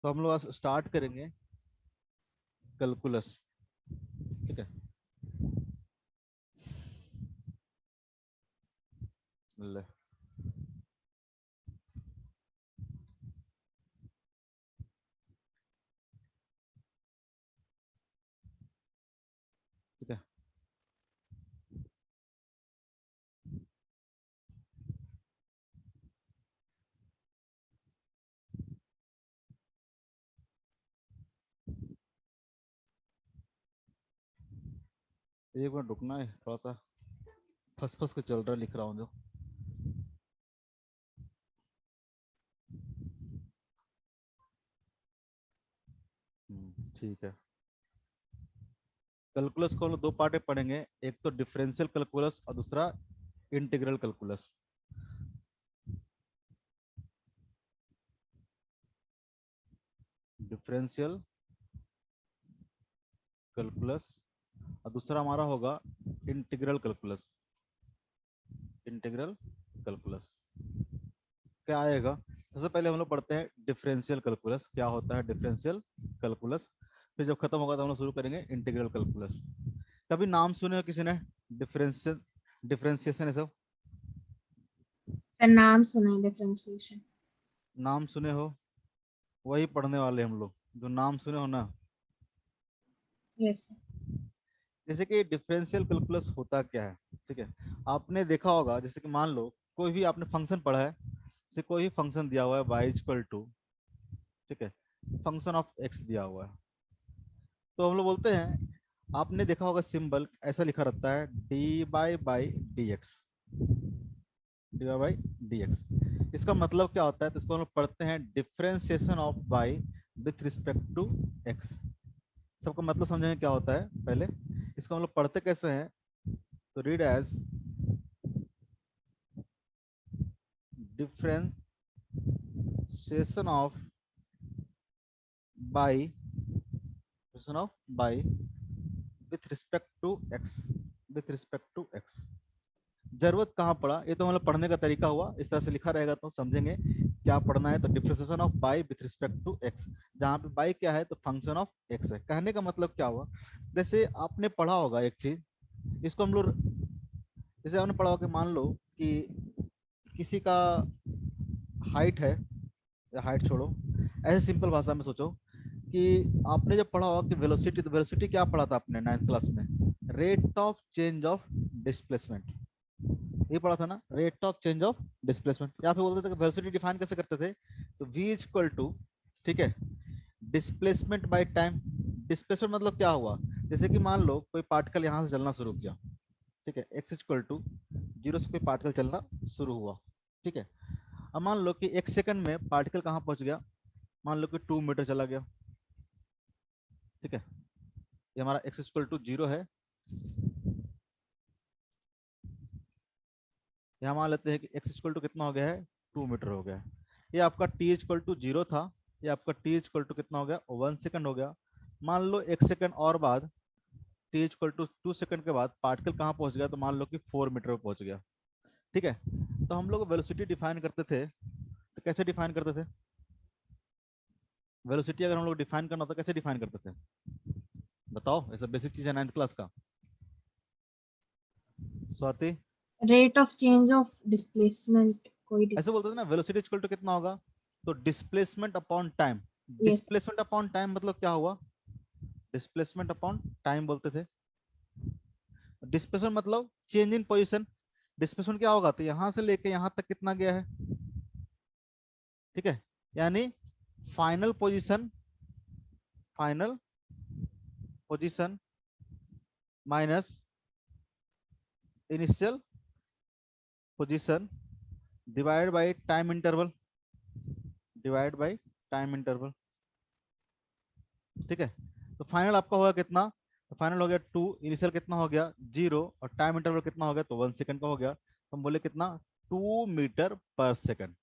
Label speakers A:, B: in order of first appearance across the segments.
A: तो हम लोग आज स्टार्ट करेंगे कैलकुलस। ठीक है। ले, ठीक है। एक मिनट रुकना है, थोड़ा सा फंस फंस के चल रहा है, लिख रहा हूँ जो। ठीक है। कैलकुलस को हम लोग दो पार्ट में पढ़ेंगे, एक तो डिफरेंशियल कैलकुलस और दूसरा इंटीग्रल कैलकुलस। डिफरेंशियल कैलकुलस और दूसरा हमारा होगा इंटीग्रल कैलकुलस। इंटीग्रल कैलकुलस क्या आएगा? सबसे पहले हम लोग पढ़ते हैं डिफरेंशियल कैलकुलस क्या होता है। डिफरेंशियल कैलकुलस, फिर जब खत्म होगा तो हम लोग शुरू करेंगे इंटीग्रल कैलकुलस। कभी नाम सुने हो किसी ने? डिफरेंशियल, डिफरेंशिएशन है सब
B: सर नाम सुना है डिफरेंशिएशन।
A: नाम सुने हो? वही पढ़ने वाले हम लोग, जो नाम सुने हो ना।
B: Yes sir.
A: जैसे कि डिफरेंशियल कैलकुलस होता क्या है, ठीक है। आपने देखा होगा, जैसे कि मान लो कोई भी आपने फंक्शन पढ़ा है, जैसे कोई भी फंक्शन दिया हुआ है y इक्वल टू, ठीक है, फंक्शन ऑफ x दिया हुआ है, तो हम लोग बोलते हैं, आपने देखा होगा सिंबल ऐसा लिखा रहता है by d x, d y by d x. इसका मतलब क्या होता है? तो इसको हम लोग पढ़ते हैं differentiation of y with respect to x। सबका मतलब समझेंगे क्या होता है पहले। इसको हम लोग पढ़ते कैसे हैं? तो read as differentiation of by differentiation of by with respect to x, with respect to x। जरूरत कहाँ पड़ा, ये तो मतलब पढ़ने का तरीका हुआ, इस तरह से लिखा रहेगा तो समझेंगे क्या पढ़ना है। तो differentiation of by with respect to x, जहाँ पे बाई क्या है तो फंक्शन ऑफ एक्स है। कहने का मतलब क्या हुआ? जैसे आपने पढ़ा होगा एक चीज, इसको हम लोग, जैसे आपने पढ़ा होगा कि मान लो कि किसी का हाइट है, या हाइट छोड़ो, ऐसे सिंपल भाषा में सोचो कि आपने जब पढ़ा होगा कि वेलोसिटी, तो वेलोसिटी क्या पढ़ा था आपने नाइन्थ क्लास में? Rate of change of displacement, ये पढ़ा था ना, rate of change of displacement. यहाँ पे बोलते थे कि वेलोसिटी डिफाइन कैसे करते थे, तो v इक्वल टू, ठीक है, डिस्प्लेसमेंट बाय टाइम। डिस्प्लेसमेंट मतलब क्या हुआ? जैसे कि मान लो कोई पार्टिकल यहाँ से चलना शुरू किया, ठीक है, x इक्वल टू जीरो से कोई पार्टिकल चलना शुरू हुआ, ठीक है। अब मान लो कि एक सेकंड में पार्टिकल कहाँ पहुंच गया, मान लो कि 2 मीटर चला गया, ठीक है। ये हमारा x इक्वल टू जीरो है, यहाँ मान लेते हैं कि x इक्वल टू कितना हो गया है, 2 मीटर हो गया है। ये आपका t इक्वल टू जीरो था, ये आपका t इक्वल टू कितना हो गया, 1 सेकंड हो गया। मान लो 1 सेकंड और बाद, t इक्वल टू 2 सेकंड के बाद पार्टिकल कहाँ पहुंच गया, तो मान लो कि 4 मीटर पे पहुंच गया, ठीक है। तो हम लोग वेलोसिटी डिफाइन करते थे, तो कैसे डिफाइन करते थे? वेलोसिटी अगर हम लोग डिफाइन करना होता कैसे डिफाइन करते थे? बताओ, ऐसा बेसिक चीज है नाइन्थ क्लास का। Swati,
B: rate of change of displacement कोई
A: ऐसे बोलते थे ना, वेलोसिटी इक्वल टू कितना होगा, तो displacement upon time.
B: Yes.
A: Displacement upon time मतलब क्या हुआ? डिस्प्लेसमेंट अपॉन टाइम बोलते थे। डिस्प्लेसमेंट मतलब चेंज इन पोजीशन। डिस्प्लेसमेंट क्या होगा, तो यहां से लेके यहां तक कितना गया है, ठीक है, यानी final position, final position minus initial position divide by time interval, divide by time interval, ठीक है। तो फाइनल आपका होगा कितना, तो फाइनल हो गया 2, इनिशियल कितना हो गया, जीरो, और टाइम इंटरवल कितना हो गया, तो 1 सेकंड का हो गया। तो हम बोले कितना, 2 मीटर पर सेकंड।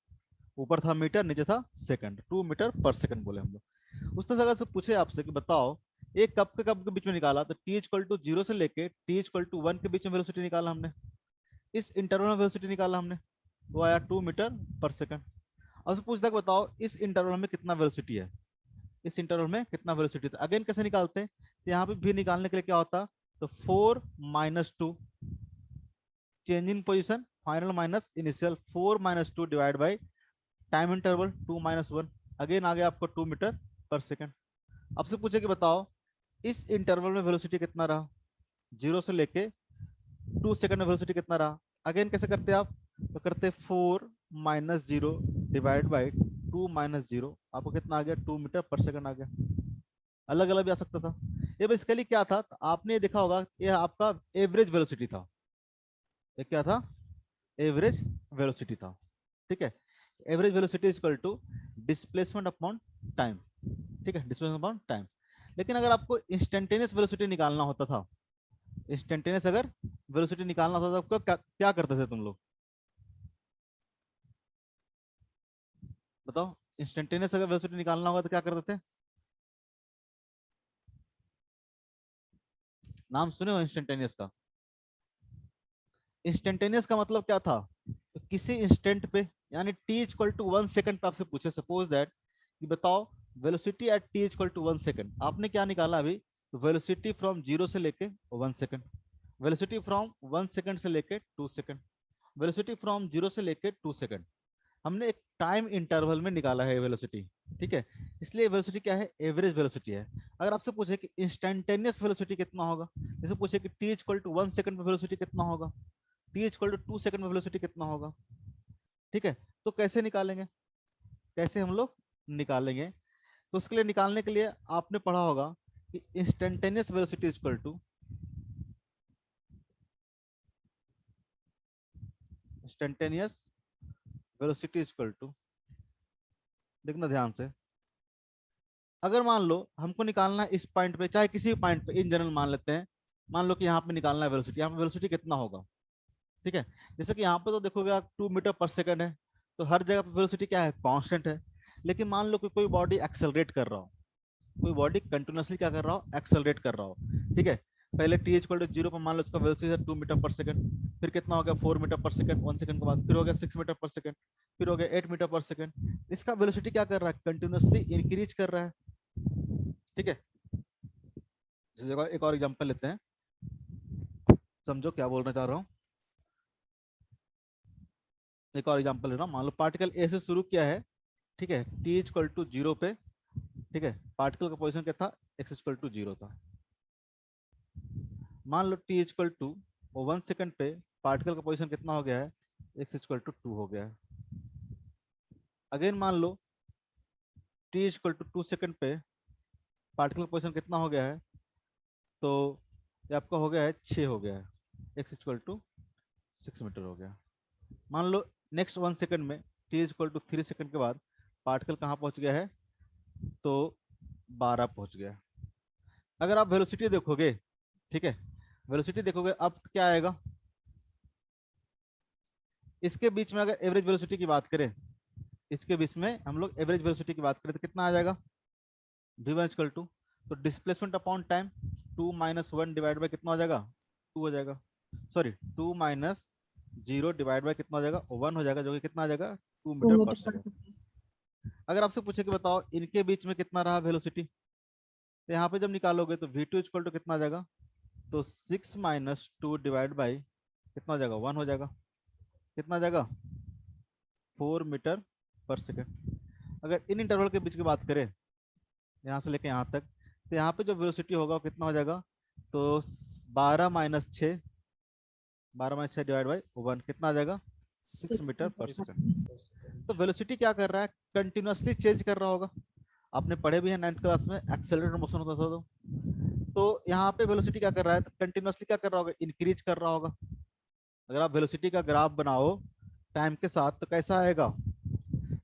A: ऊपर था मीटर, नीचे था सेकंड, 2 मीटर पर सेकंड बोले हम लोग। उस तरह से अगर से पूछे आपसे कि बताओ एक कप के बीच में निकाला, तो टी इक्वल टू जीरो से लेके टी इक्वल टू 1 के बीच में वेलोसिटी निकाला हमने, इस इंटरवल में वेलोसिटी निकाला हमने, वो आया 2 मीटर पर सेकंड। और उससे पूछता है कि बताओ इस इंटरवल में कितना वेलोसिटी है, इस इंटरवल में कितना वेलोसिटी था। अगेन कैसे निकालते हैं, तो यहाँ पे भी निकालने के लिए क्या होता, तो 4 - 2 change in position final minus initial, 4 - 2 divide by time interval 2 - 1, again आ गया आपको 2 मीटर पर सेकेंड। आपसे पूछे कि बताओ इस इंटरवल में वेलोसिटी कितना रहा, 0 से लेके 2 सेकंड में वेलोसिटी कितना रहा। अगेन कैसे करते आप, तो करते 4 - 0 डिवाइड बाई 2 - 0, आपको कितना आ गया 2 मीटर पर सेकंड आ गया। अलग अलग भी आ सकता था। ये बेसिकली क्या था, तो आपने ये देखा होगा ये आपका एवरेज वेलोसिटी था। ये क्या था, एवरेज वेलोसिटी था। ठीक है, average velocity is equal to displacement upon time. ठीक है, डिस्प्लेसमेंट अपॉन टाइम। लेकिन अगर आपको इंस्टेंटेनियस वेलोसिटी निकालना होता था, इंस्टेंटेनियस अगर वेलोसिटी निकालना होता था, तो क्या करते थे तुम लोग बताओ। इंस्टेंटेनियस अगर वेलोसिटी निकालना होगा तो क्या करते थे, नाम सुने हो इंस्टेंटेनियस का। इंस्टेंटेनियस का मतलब क्या था, तो किसी इंस्टेंट पे यानी t इक्वल टू 1 सेकंड पे आपसे पूछे सपोज दैट कि बताओ velocity at t equal to 1 second, आपने क्या निकाला अभी, तो वेलोसिटी फ्रॉम 0 से लेके 1 सेकंड, वेलोसिटी फ्रॉम 1 सेकंड से लेके 2 सेकंड, वेलोसिटी फ्रॉम 0 से लेके 2 सेकंड। हमने एक टाइम इंटरवल में निकाला है वेलोसिटी। ठीक है, इसलिए वेलोसिटी क्या है, एवरेज वेलोसिटी है। अगर आपसे पूछे कि इंस्टेंटेनियस वेलोसिटी कितना होगा, जैसे पूछे कि t इक्वल टू 1 सेकंड में वेलोसिटी कितना होगा, t इक्वल टू 2 सेकंड में वेलोसिटी कितना होगा। ठीक है, तो कैसे निकालेंगे, कैसे हम लोग निकालेंगे, तो उसके लिए निकालने के लिए आपने पढ़ा होगा कि instantaneous velocity equal to instantaneous velocity equal to, देखना ध्यान से, अगर मान लो हमको निकालना है इस पॉइंट पे, चाहे किसी भी पॉइंट पे, इन जनरल मान लेते हैं, मान लो कि यहाँ पे निकालना है वेलोसिटी, यहाँ पे वेलोसिटी कितना होगा। ठीक है, जैसे कि यहाँ पे तो देखोगे आप 2 मीटर पर सेकंड है, तो हर जगह पे वेलोसिटी क्या है, कांस्टेंट है। लेकिन मान लो कि कोई बॉडी एक्सेलरेट कर रहा हो, कोई बॉडी कंटिन्यूसली क्या कर रहा हो, एक्सेलरेट कर रहा हो। ठीक है, पहले टी इक्वल टू 0 पर मान लो उसका वेलोसिटी है 2 मीटर पर सेकंड, फिर कितना हो गया 4 मीटर पर सेकंड 1 सेकंड के बाद, फिर हो गया 6 मीटर पर सेकंड, फिर हो गया 8 मीटर पर सेकंड। इसका वेलोसिटी क्या कर रहा है, कंटिन्यूसली इंक्रीज कर रहा है। ठीक है, जैसे एक और एग्जांपल लेते हैं, समझो क्या बोलना चाह रहा हूँ। एक और एग्जांपल ले रहा हूँ, मान लो पार्टिकल ए से शुरू किया है। ठीक है, टी इक्वल टू 0 पे, ठीक है, पार्टिकल का पोजीशन क्या था, एक्स इक्वल टू 0 था। मान लो टी इक्वल टू 1 सेकंड पे पार्टिकल का पोजीशन कितना हो गया है, एक्स इक्वल टू 2 हो गया है। अगेन मान लो टी इक्वल टू 2 सेकंड पे पार्टिकल का पोजीशन कितना हो गया है, तो ये आपका हो गया है 6 हो गया है, एक्स इक्वल टू 6 मीटर हो गया। मान लो नेक्स्ट 1 सेकंड में टी इक्वल टू 3 सेकंड के बाद पार्टिकल कहाँ पहुंच गया है, तो 12 पहुंच गया। अगर आप वेलोसिटी देखोगे, ठीक है, वेलोसिटी देखोगे अब क्या आएगा, इसके बीच में अगर एवरेज वेलोसिटी की बात करें, इसके बीच में हम लोग एवरेज वेलोसिटी की बात करें तो कितना आ जाएगा, v1 इक्वल टू, तो displacement upon time 2 - 1 divide by कितना हो जाएगा, 2 हो जाएगा, सॉरी 2 - 0 डिवाइड बाय कितना हो जाएगा, 1 हो जाएगा, जो कि कितना आ जाएगा 2
B: 2
A: मीटर पर
B: मीटर पर
A: सेकंड।
B: सेकंड।
A: अगर आपसे पूछे कि बताओ इनके बीच में कितना रहा वेलोसिटी, तो यहाँ पे जब निकालोगे तो v2 इक्वल टू कितना आ जाएगा, तो 6 - 2 डिवाइड बाई कितना हो जाएगा, 1 हो जाएगा, कितना आ जाएगा 4 मीटर पर सेकंड। अगर इन इंटरवल के बीच की बात करें, यहाँ से लेके यहाँ तक, तो यहाँ पे जो वेलोसिटी होगा वो कितना हो जाएगा, तो 12 - 6, 12 - 6 डिवाइड बाई 1 कितना आ जाएगा 6
B: 6
A: मीटर
B: मीटर
A: पर
B: पर
A: सेकंड।
B: सेकंड।
A: तो वेलोसिटी क्या कर रहा है, कंटिन्यूसली चेंज कर रहा होगा। आपने पढ़े भी है 9th क्लास में, एक्सेलरेटर मोशन होता था तो यहाँ पे वेलोसिटी क्या कर रहा है, तो कंटिन्यूसली क्या कर रहा होगा, इंक्रीज कर रहा होगा। अगर आप वेलोसिटी का ग्राफ बनाओ टाइम के साथ तो कैसा आएगा,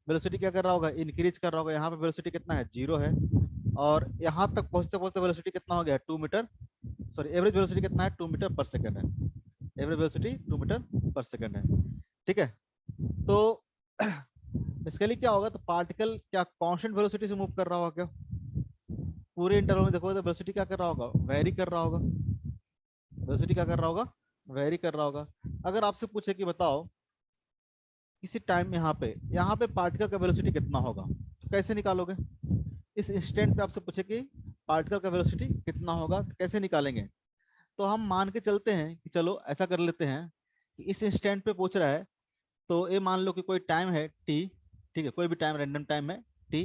A: वेलोसिटी क्या कर रहा होगा, इंक्रीज कर रहा होगा। यहाँ पे वेलोसिटी कितना है, 0 है, और यहाँ तक पहुंचते पहुंचते वेलोसिटी कितना हो गया, 2 मीटर, सॉरी एवरेज वेलोसिटी कितना है, 2 मीटर पर सेकंड है। एवरेज वेलोसिटी 2 मीटर पर सेकंड है। ठीक है, तो इसके लिए क्या होगा, तो पार्टिकल क्या कांस्टेंट वेलोसिटी से मूव कर रहा होगा क्या, पूरे इंटरवल में देखोगे तो वेलोसिटी क्या कर रहा होगा, वेरी कर रहा होगा। वेलोसिटी क्या कर रहा होगा, वेरी कर रहा होगा। अगर आपसे पूछे कि बताओ किसी टाइम यहाँ पे पार्टिकल का वेलोसिटी कितना होगा, तो कैसे निकालोगे, इस इंस्टेंट पे आपसे पूछे कि पार्टिकल का वेलोसिटी कितना होगा, तो कैसे निकालेंगे? तो हम मान के चलते हैं कि चलो ऐसा कर लेते हैं कि इस इंस्टेंट पे पूछ रहा है, तो ये मान लो कि कोई टाइम है टी, ठीक है, कोई भी टाइम, रैंडम टाइम है टी।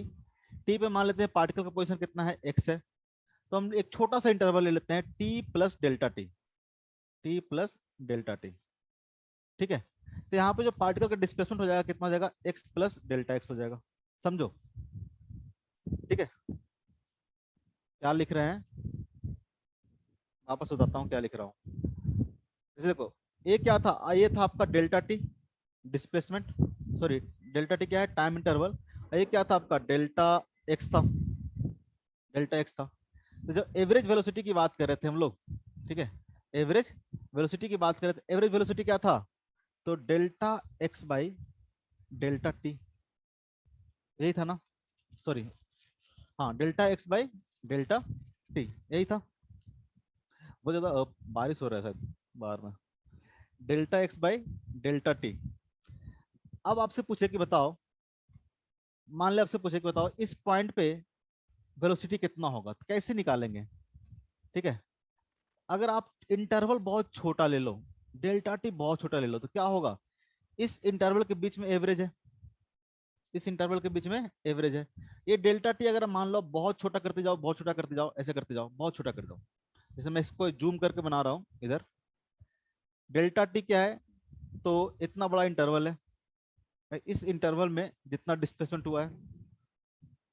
A: टी पे मान लेते हैं पार्टिकल का पोजीशन कितना है, एक्स है। तो हम एक छोटा सा इंटरवल ले लेते हैं T plus delta T, T plus delta T, ठीक है। तो यहाँ पे जो पार्टिकल का डिस्प्लेसमेंट हो जाएगा कितना हो जाएगा, एक्स प्लस डेल्टा एक्स हो जाएगा। समझो, ठीक है। क्या लिख रहे हैं, वापस बताता हूँ क्या लिख रहा हूँ। जैसे देखो, ये क्या था, ये था आपका delta T displacement, sorry delta t क्या है, टाइम इंटरवल। ये क्या था आपका, डेल्टा एक्स था, डेल्टा एक्स था। तो जब एवरेज वेलोसिटी की बात कर रहे थे हम लोग, ठीक है, एवरेज वेलोसिटी की बात कर रहे थे, एवरेज वेलोसिटी क्या था, तो delta x by delta t, यही था ना, सॉरी, हाँ delta x by delta t, यही था। बहुत ज्यादा बारिश हो रहा है शायद बाहर में। Delta x by delta T. अब आपसे पूछे कि बताओ, मान ले आपसे पूछे कि बताओ इस पॉइंट पे वेलोसिटी कितना होगा, तो कैसे निकालेंगे? ठीक है, अगर आप इंटरवल बहुत छोटा ले लो, डेल्टा टी बहुत छोटा ले लो, तो क्या होगा, इस इंटरवल के बीच में एवरेज है, इस इंटरवल के बीच में एवरेज है। ये डेल्टा टी अगर मान लो बहुत छोटा करते जाओ, बहुत छोटा करते जाओ, ऐसे करते जाओ, बहुत छोटा कर दो। जैसे मैं इसको जूम करके बना रहा हूँ इधर, डेल्टा टी क्या है, तो इतना बड़ा इंटरवल है, इस इंटरवल में जितना डिस्प्लेसमेंट हुआ है,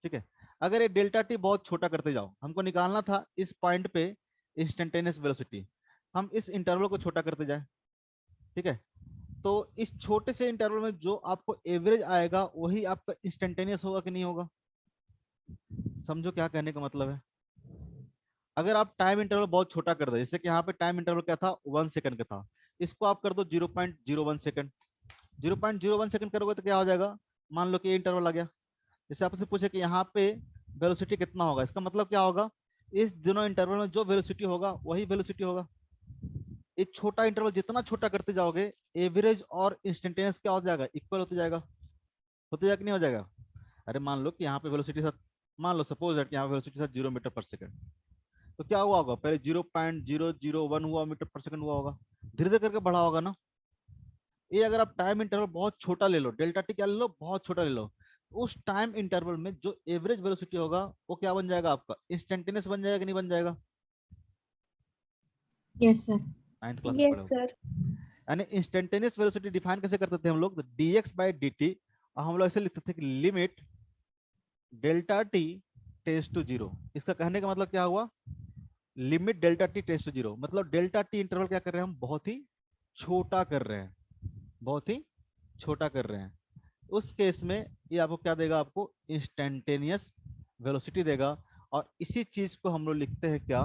A: ठीक है। अगर ये डेल्टा टी बहुत छोटा करते जाओ, हमको निकालना था इस पॉइंट पे इंस्टेंटेनियस वेलोसिटी, हम इस इंटरवल को छोटा करते जाए, ठीक है। तो इस छोटे से इंटरवल में जो आपको एवरेज आएगा वही आपका इंस्टेंटेनियस होगा कि नहीं होगा? समझो क्या कहने का मतलब है। अगर आप टाइम इंटरवल बहुत छोटा कर दो, जैसे कि यहाँ पे टाइम इंटरवल क्या था, 1 सेकंड का था, इसको आप कर दो 0.01 सेकंड, 0.01 सेकंड करोगे तो क्या हो जाएगा, मान लो कि ये इंटरवल आ गया। जैसे आपसे पूछे कि यहाँ पे वेलोसिटी कितना होगा, इसका मतलब क्या होगा, इस दोनों इंटरवल में जो वेलोसिटी होगा वही वेलोसिटी होगा। ये छोटा इंटरवल जितना छोटा करते जाओगे, एवरेज और इंस्टेंटेनियस क्या हो जाएगा, इक्वल होते जाएगा, होते जाएगा कि नहीं हो जाएगा? अरे मान लो कि यहाँ पे वेलोसिटी साथ, मान लो सपोज दैट यहाँ वेलोसिटी साथ 0 मीटर पर सेकंड, तो क्या हुआ होगा, पहले 0.001 हुआ मीटर पर सेकंड हुआ होगा, धीरे धीरे करके बढ़ा होगा ना। ये अगर आप टाइम इंटरवल बहुत छोटा ले लो, डेल्टा टी क्या ले लो, बहुत छोटा ले लो, उस टाइम इंटरवल में जो एवरेज वेलोसिटी होगा वो क्या बन जाएगा आपका, इंस्टेंटेनियस बन जाएगा कि नहीं बन जाएगा?
B: yes sir.
A: 9th क्लास में पढ़े
C: Yes,
A: हो।
C: sir.
A: यानी इंस्टेंटेनियस वेलोसिटी डिफाइन कैसे करते थे हम लोग, dx बाई dt, हम लोग ऐसे लिखते थे कि limit delta t tends to zero. इसका कहने का मतलब क्या हुआ, limit delta t tends to zero, मतलब डेल्टा टी इंटरवल क्या कर रहे हैं हम, बहुत ही छोटा कर रहे हैं, बहुत ही छोटा कर रहे हैं। उस केस में ये आपको क्या देगा, आपको इंस्टेंटेनियस वेलोसिटी देगा। और इसी चीज को हम लोग लिखते हैं क्या,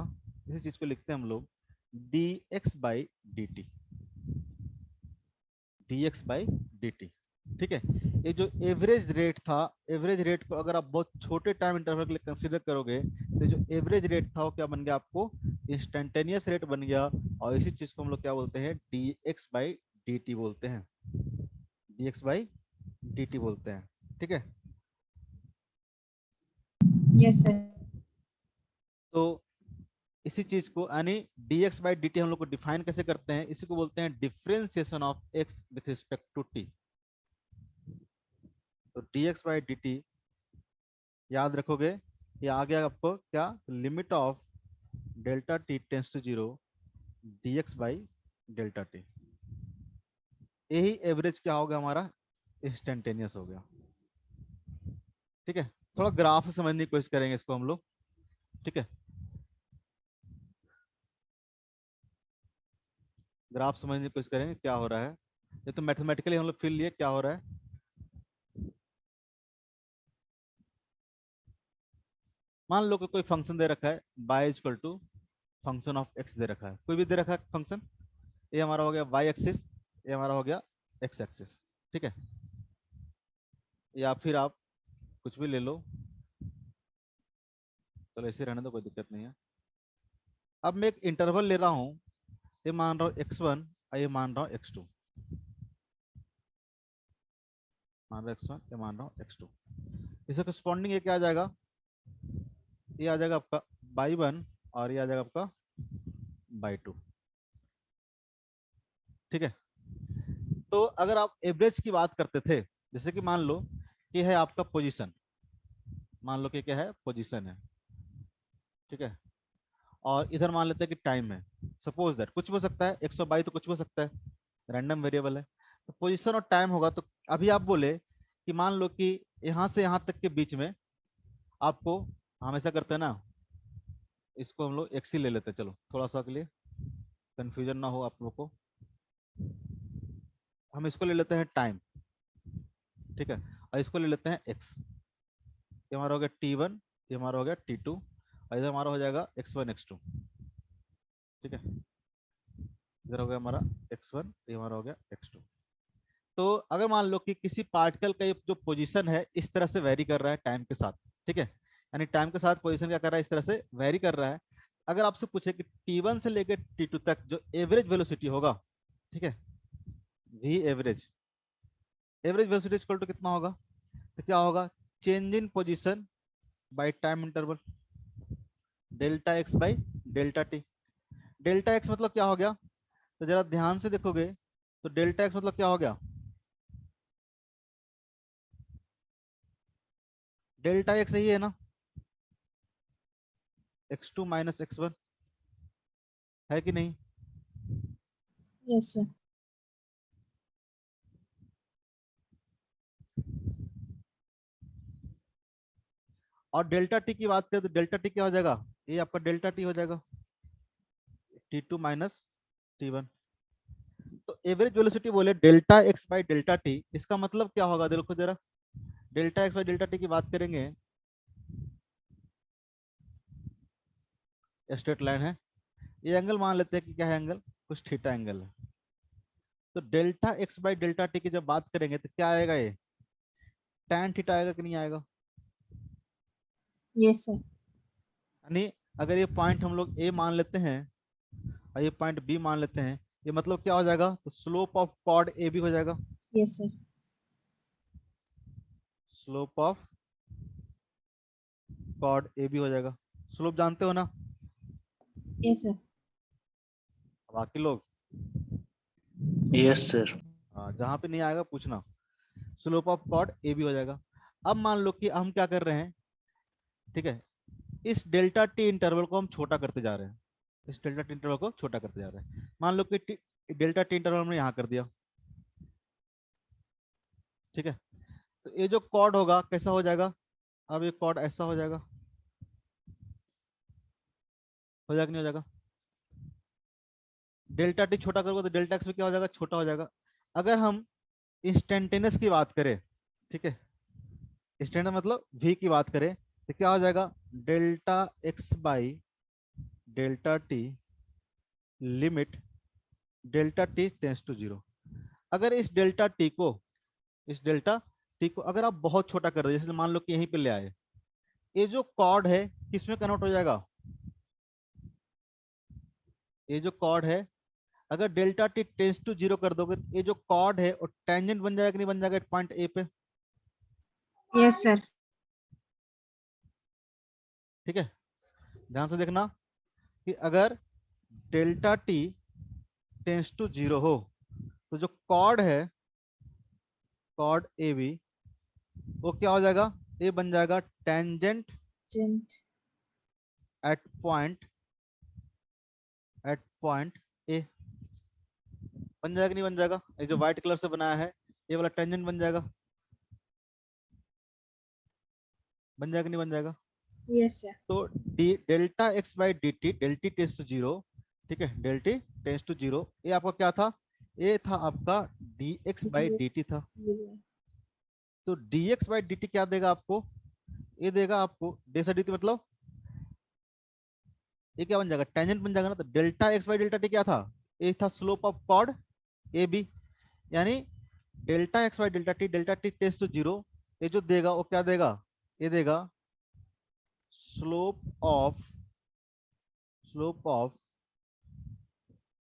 A: इसी चीज को लिखते हैं हम लोग D x by d t, D x by d T, ठीक है। ये जो एवरेज रेट था, एवरेज रेट को अगर आप बहुत छोटे टाइम इंटरवल के लिए कंसीडर करोगे, तो जो एवरेज रेट था वो क्या बन गया आपको, इंस्टेंटेनियस रेट बन गया। और इसी चीज को हम लोग क्या बोलते हैं, D x by d T बोलते हैं, D x by d T बोलते हैं, ठीक है।
B: Yes sir.
A: तो इसी चीज को यानी dx बाई डी टी हम लोग को डिफाइन कैसे करते हैं, इसी को बोलते हैं differentiation of x with respect to t। तो dx बाई डी टी याद रखोगे, ये आ गया आपको क्या, limit of delta t tends to zero dx by delta t, यही एवरेज क्या हो गया हमारा, इंस्टेंटेनियस हो गया, ठीक है। थोड़ा ग्राफ से समझने की कोशिश करेंगे इसको हम लोग, ठीक है। ग्राफ समझने की कोशिश करेंगे क्या हो रहा है, ये तो मैथमेटिकली हम लोग फील लिए क्या हो रहा है। मान लो कि कोई फंक्शन दे रखा है y equal to function of x दे रखा है, कोई भी दे रखा है फंक्शन, ये हमारा हो गया y एक्सिस, ये हमारा हो गया x एक्सिस, ठीक है। या फिर आप कुछ भी ले लो, चलो ऐसे रहने दो, कोई दिक्कत नहीं है। अब मैं एक इंटरवल ले रहा हूँ, ये मान रहा हूँ x1 और ये मान रहा हूँ x2, मान रहा हूँ x1, ये मान रहा हूँ x2, इससे करस्पॉन्डिंग ये क्या आ जाएगा, ये आ जाएगा आपका बाई 1 और ये आ जाएगा आपका बाई 2। ठीक है, तो अगर आप एवरेज की बात करते थे, जैसे कि मान लो ये है आपका पोजीशन, मान लो कि क्या है, पोजीशन है, ठीक है, और इधर मान लेते हैं कि टाइम है। सपोज दैट कुछ भी हो सकता है, 122 तो कुछ भी हो सकता है, रैंडम वेरिएबल है। तो पोजीशन और टाइम होगा, तो अभी आप बोले कि मान लो कि यहाँ से यहाँ तक के बीच में आपको, हम ऐसा करते हैं ना, इसको हम लोग एक्स ही ले लेते हैं, चलो थोड़ा सा के लिए कंफ्यूजन ना हो आप लोग को, हम इसको ले लेते हैं टाइम, ठीक है, और इसको ले लेते हैं एक्स। ये हमारा हो गया T1, ये हमारा हो गया T2, और इधर हमारा हो जाएगा x1 x2। ठीक है, इधर हो गया हमारा x1, ये हमारा हो गया x2। तो अगर मान लो कि किसी पार्टिकल का ये जो पोजीशन है इस तरह से वेरी कर रहा है टाइम के साथ, ठीक है, यानी टाइम के साथ पोजीशन क्या कर रहा है, इस तरह से वेरी कर रहा है। अगर आपसे पूछे कि T1 से लेकर T2 तक जो एवरेज वेलोसिटी होगा, ठीक है, v average, average velocity equal to कितना होगा, तो क्या होगा, change in position by time interval, delta x by delta t. Delta x मतलब क्या हो गया, तो जरा ध्यान से देखोगे तो डेल्टा एक्स मतलब क्या हो गया, डेल्टा एक्स यही है ना, x2 माइनस x1, है कि नहीं।
B: Yes, sir.
A: और डेल्टा टी की बात करें तो डेल्टा टी क्या हो जाएगा, ये आपका डेल्टा टी हो जाएगा, T2 माइनस T1। तो एवरेज वेलोसिटी बोले delta x by delta T, इसका मतलब क्या होगा, देखो जरा, delta x by delta T की बात करेंगे, स्ट्रेट लाइन है, ये एंगल मान लेते हैं कि क्या है, एंगल कुछ थीटा एंगल है। तो delta x by delta T की जब बात करेंगे तो क्या आएगा, ये tan थीटा आएगा कि नहीं आएगा।
B: Yes, sir.
A: यानी अगर ये पॉइंट हम लोग ए मान लेते हैं और ये पॉइंट बी मान लेते हैं, ये मतलब क्या हो जाएगा, तो slope of chord A B हो जाएगा,
B: Yes, sir.
A: Slope of chord A B हो जाएगा। स्लोप जानते हो ना
B: Yes, sir.
A: बाकी लोग,
C: यस सर।
A: जहां पे नहीं आएगा पूछना, slope of chord A B हो जाएगा। अब मान लो कि हम क्या कर रहे हैं, ठीक है, इस डेल्टा टी इंटरवल को हम छोटा करते जा रहे हैं, इस डेल्टा टी इंटरवल को छोटा करते जा रहे हैं। मान लो कि डेल्टा टी इंटरवल हमने यहाँ कर दिया, ठीक है, तो ये जो कॉर्ड होगा कैसा हो जाएगा, अब ये कॉर्ड ऐसा हो जाएगा, हो जाएगा नहीं हो जाएगा, डेल्टा टी छोटा करोगे तो डेल्टा एक्स में क्या हो जाएगा, छोटा हो जाएगा। अगर हम इंस्टेंटेनियस की बात करें, ठीक है, इंस्टेंटेनियस मतलब v की बात करें, तो क्या हो जाएगा, delta x by delta t limit delta t tends to zero. अगर इस डेल्टा टी को, इस डेल्टा टी को अगर आप बहुत छोटा कर दे, जैसे मान लो कि यहीं पे ले आए, ये जो कॉर्ड है किसमें कन्वर्ट हो जाएगा, ये जो कॉर्ड है अगर delta t tends to zero कर दोगे तो ये जो कॉर्ड है और टेंजेंट बन जाएगा कि नहीं बन जाएगा पॉइंट ए पे।
B: Yes, sir.
A: ठीक है, ध्यान से देखना कि अगर delta t tends to zero हो तो जो कॉर्ड है, कॉर्ड ए बी, वो क्या हो जाएगा, ये बन जाएगा tangent
B: Gent.
A: At point, at point A. बन जाएगा कि नहीं बन जाएगा, ये जो व्हाइट कलर से बनाया है ये वाला टेंजेंट बन जाएगा, बन जाएगा कि नहीं बन जाएगा।
B: Yes, sir.
A: तो d delta x by d t, delta t tends to zero, ठीक है, डेल्टी टेंस टू जीरो, ये आपका क्या था, ये था आपका D x by d T था। तो D x by d t क्या देगा आपको, ये देगा आपको डी डी टी मतलब ये क्या बन जाएगा, टेंजेंट बन जाएगा ना। तो delta x by delta t क्या था, ये था slope of chord A B, यानी delta x by delta t tends to zero, ये जो देगा वो क्या देगा, ये देगा slope of, slope of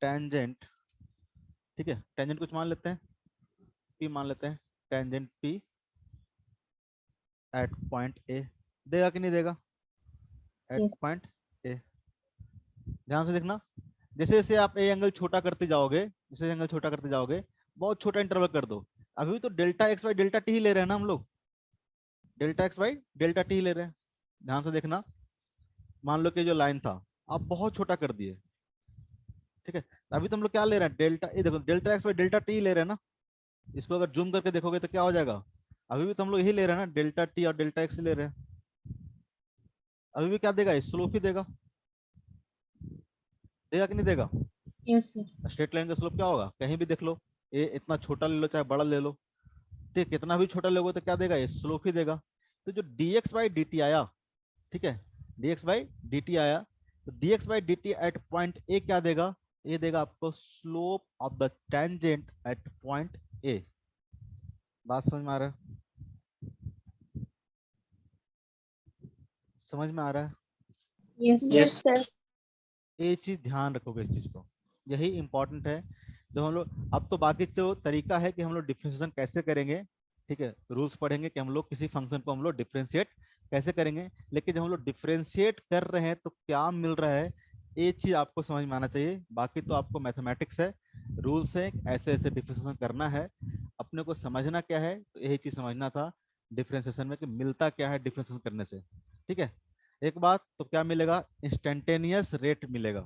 A: tangent, ठीक है, टेंजेंट कुछ मान लेते हैं, पी मान लेते हैं, tangent P at point A, देगा कि नहीं देगा। At
B: Yes.
A: Point A. ध्यान से देखना, जैसे जैसे आप ए एंगल छोटा करते जाओगे, जैसे एंगल छोटा करते जाओगे, बहुत छोटा इंटरवल कर दो। अभी भी तो delta x by delta t ही ले रहे हैं ना हम लोग, delta x by delta t ले रहे हैं। ध्यान से देखना, मान लो कि जो लाइन था आप बहुत छोटा कर दिए, ठीक है, अभी तो हम लोग क्या ले रहे हैं, डेल्टा, ये देखो delta x by delta t ले रहे हैं ना। इसको अगर जूम करके देखोगे तो क्या हो जाएगा, अभी भी तो हम लोग यही ले रहे हैं ना, डेल्टा टी और डेल्टा एक्स ले रहे हैं। अभी भी क्या देगा, स्लोप ही देगा, देगा कि नहीं देगा।
B: Yes, sir.
A: स्ट्रेट लाइन का स्लोप क्या होगा, कहीं भी देख लो, ये इतना छोटा ले लो चाहे बड़ा ले लो, ठीक, कितना भी छोटा लोगे तो क्या देगा, ये स्लोप ही देगा। तो जो dx बाई dt आया, ठीक है, dx बाई dt आया, तो dx by dt at point A क्या देगा, ये देगा आपको slope of the tangent at point A. बात समझ में आ रहा है, समझ में आ रहा है।
B: Yes, sir.
C: Yes, sir.
A: ये चीज ध्यान रखोगे, इस चीज को, यही इंपॉर्टेंट है। जो हम लोग अब तो बाकी जो तरीका है कि हम लोग डिफरेंशिएशन कैसे करेंगे, ठीक है, रूल्स पढ़ेंगे कि हम लोग किसी फंक्शन को हम लोग डिफरेंशिएट कैसे करेंगे, लेकिन जब हम लोग डिफरेंशिएट कर रहे हैं तो क्या मिल रहा है, ये चीज आपको समझ में आना चाहिए। बाकी तो आपको मैथमेटिक्स है, रूल्स है, ऐसे ऐसे डिफरेंशिएशन करना है, अपने को समझना क्या है, तो यही चीज समझना था डिफरेंशिएशन में कि मिलता क्या है डिफरेंशिएशन करने से, ठीक है। एक बात तो क्या मिलेगा, इंस्टेंटेनियस रेट मिलेगा,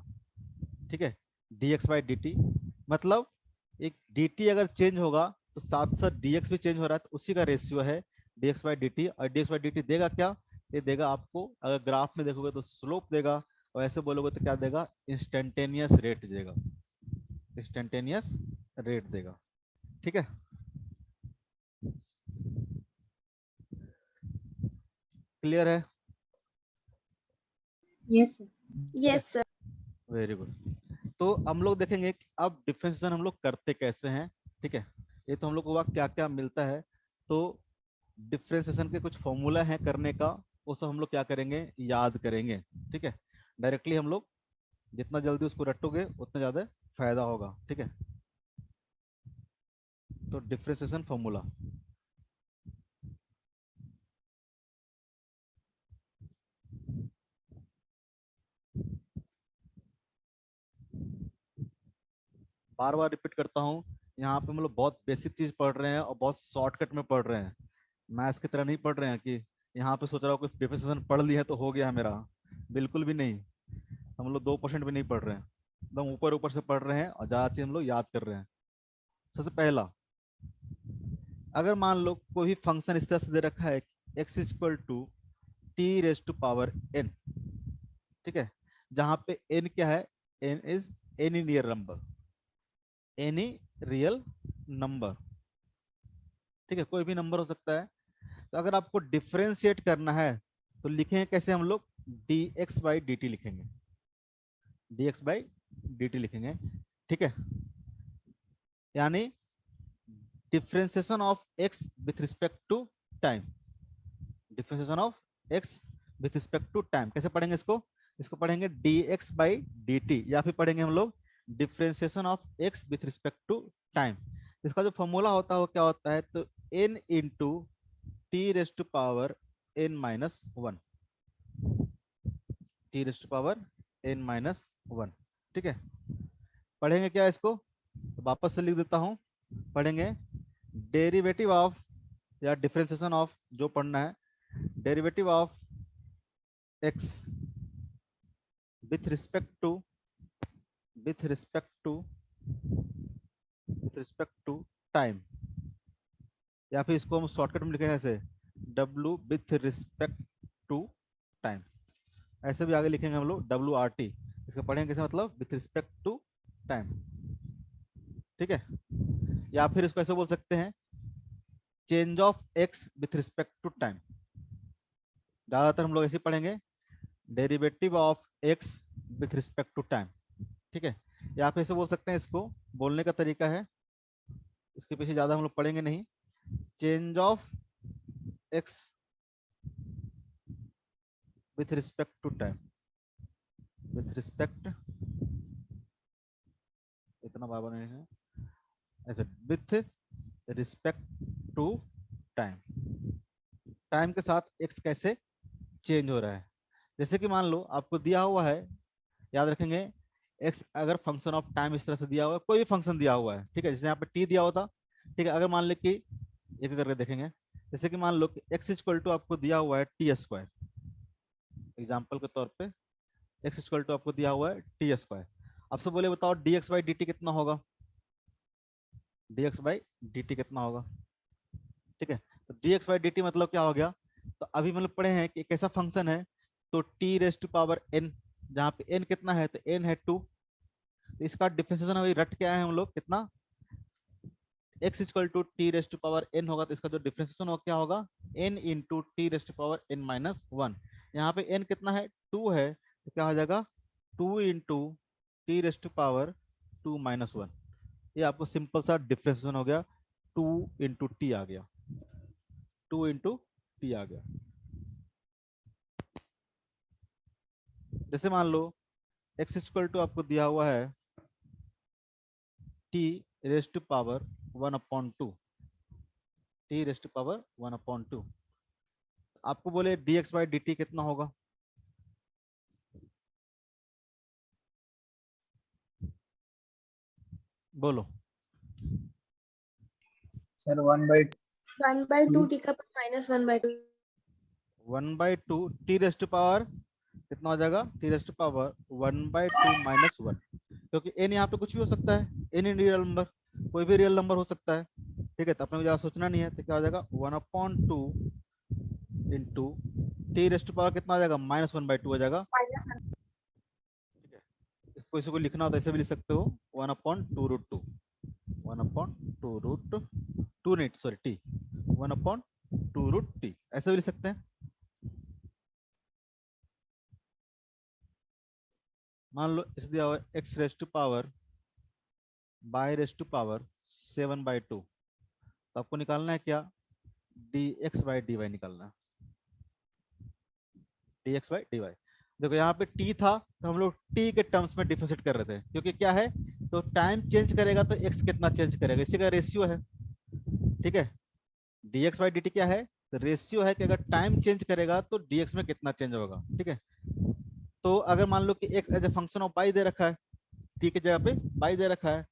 A: ठीक है, dx बाई dt, मतलब एक dt अगर चेंज होगा तो साथ साथ dx भी चेंज हो रहा है, तो उसी का रेशियो है dx बाई dt। और dx बाई dt देगा क्या, ये देगा आपको, अगर ग्राफ में देखोगे तो स्लोप देगा, और ऐसे बोलोगे तो क्या देगा, इंस्टेंटेनियस रेट देगा, इंस्टेंटेनियस रेट देगा, ठीक है। क्लियर है,
B: Yes, sir.
D: Yes, sir.
A: Very good. तो हम लोग देखेंगे कि अब डिफरेंशिएशन हम लोग करते कैसे हैं, ठीक है, ये तो हम लोग को वहाँ क्या क्या मिलता है। तो डिफरेंशिएशन के कुछ फॉर्मूला है करने का, वो सब हम लोग क्या करेंगे, याद करेंगे, ठीक है। डायरेक्टली हम लोग जितना जल्दी उसको रटोगे उतना ज्यादा फायदा होगा, ठीक है। तो डिफरेंशिएशन फॉर्मूला, बार बार रिपीट करता हूँ, यहाँ पे हम लोग बहुत बेसिक चीज पढ़ रहे हैं और बहुत शॉर्टकट में पढ़ रहे हैं, मैथ्स की तरह नहीं पढ़ रहे हैं कि यहाँ पे सोच रहा हूँ कुछ डिफरेंशिएशन पढ़ लिया तो हो गया मेरा, बिल्कुल भी नहीं। हम लोग 2% भी नहीं पढ़ रहे हैं, एकदम ऊपर ऊपर से पढ़ रहे हैं और ज्यादा चीज हम लोग याद कर रहे हैं। सबसे पहला, अगर मान लो कोई भी फंक्शन इस तरह से दे रखा है x equal to t raise to power n, ठीक है, जहां पे n क्या है, n is any real number, any real number, ठीक है, कोई भी नंबर हो सकता है। तो अगर आपको डिफरेंशिएट करना है तो लिखेंगे कैसे हम लोग, dx बाई dt लिखेंगे, dx बाई dt लिखेंगे, ठीक है, यानी differentiation of x with respect to time, differentiation of x with respect to time कैसे पढ़ेंगे इसको, इसको पढ़ेंगे dx बाई dt, या फिर पढ़ेंगे हम लोग differentiation of x with respect to time. इसका जो फॉर्मूला होता है वो क्या होता है, तो n into t raise to power n minus one, t raise to power n minus one, ठीक है। पढ़ेंगे क्या इसको, तो वापस से लिख देता हूं, पढ़ेंगे डेरिवेटिव ऑफ, या डिफरेंशिएशन ऑफ, जो पढ़ना है, derivative of x with respect to, with respect to, with respect to time, या फिर इसको हम शॉर्टकट में लिखेंगे ऐसे, w with respect to time, ऐसे भी आगे लिखेंगे हम लोग WRT, इसका पढ़ेंगे कैसे, मतलब विथ रिस्पेक्ट टू टाइम, ठीक है। या फिर इसको ऐसे बोल सकते हैं, change of x with respect to time, ज्यादातर हम लोग ऐसे पढ़ेंगे, derivative of x with respect to time, ठीक है। या फिर ऐसे बोल सकते हैं, इसको बोलने का तरीका है, इसके पीछे ज्यादा हम लोग पढ़ेंगे नहीं, change of x with respect to time, with respect, इतना बाबा नहीं है, ऐसे with respect to time, time के साथ x कैसे चेंज हो रहा है, जैसे कि मान लो आपको दिया हुआ है, याद रखेंगे, एक्स अगर फंक्शन ऑफ टाइम इस तरह से दिया हुआ है, कोई भी फंक्शन दिया हुआ है, ठीक है, जैसे यहाँ पे टी दिया होता, ठीक है, अगर मान लो कि एक करके देखेंगे, जैसे कि मान लो कि एक्स इक्वल टू आपको दिया हुआ है टी स्क्वायर, एग्जाम्पल के तौर पे एक्स इक्वल टू आपको दिया हुआ है टी स्क्वायर, आपसे बोले बताओ D x by d T कितना होगा, D x by d T कितना होगा, ठीक है, तो D x by d T मतलब क्या हो गया, तो अभी मतलब पढ़े हैं कि एक ऐसा फंक्शन है, तो t raise to power n, जहाँ पे एन कितना है, तो एन है 2, तो इसका डिफरेंशिएशन अभी रट के आए हैं हम लोग कितना, x equal to t raise to power n होगा, तो इसका जो डिफरेंशिएशन हो क्या होगा, n into t raise to power n minus 1, यहाँ पे n कितना है 2 है, तो क्या हो जाएगा 2 into t raise to power 2 minus 1, ये आपको सिंपल सा डिफरेंशिएशन हो गया, 2 इंटू टी आ गया, 2 इंटू टी आ गया। जैसे मान लो x इक्वल टू आपको दिया हुआ है t raise to power 1/2, t raise to power 1/2, आपको बोले dx बाई dt कितना होगा, बोलो।
C: सर 1/2
B: 1/2 t का minus 1/2
A: 1/2 t raise to power कितना हो जाएगा, t raise to power 1/2 minus 1, क्योंकि n यहाँ पे कुछ भी हो सकता है, n इन रियल नंबर, कोई भी रियल नंबर हो सकता है, ठीक है, तो अपने को ज्यादा सोचना नहीं है, तो क्या हो जाएगा 1/2 into t raise to power कितना हो जाएगा, -1/2 हो जाएगा,
B: minus 1
A: ठीक है, इसको इसी को लिखना हो तो ऐसे भी लिख सकते हो 1/2√2, 1/2√2 नहीं सॉरी टी, 1/2√t ऐसे भी लिख सकते हैं। मान लो इस दिया हुआ x raise to power y raise to power 7/2, तो आपको निकालना है क्या, d x by d y निकालना है, d x by d y. देखो यहाँ पे टी था, तो हम लोग टी के टर्म्स में डिफरेंशिएट कर रहे थे, क्योंकि क्या है, तो टाइम चेंज करेगा तो एक्स कितना चेंज करेगा, इसी का रेशियो है, ठीक है, d x by d t क्या है, तो रेशियो है कि अगर टाइम चेंज करेगा तो डी एक्स में कितना चेंज होगा, ठीक है, तो अगर मान लो कि x as a function of by दे रखा है, टी की जगह पे बाई दे रखा है,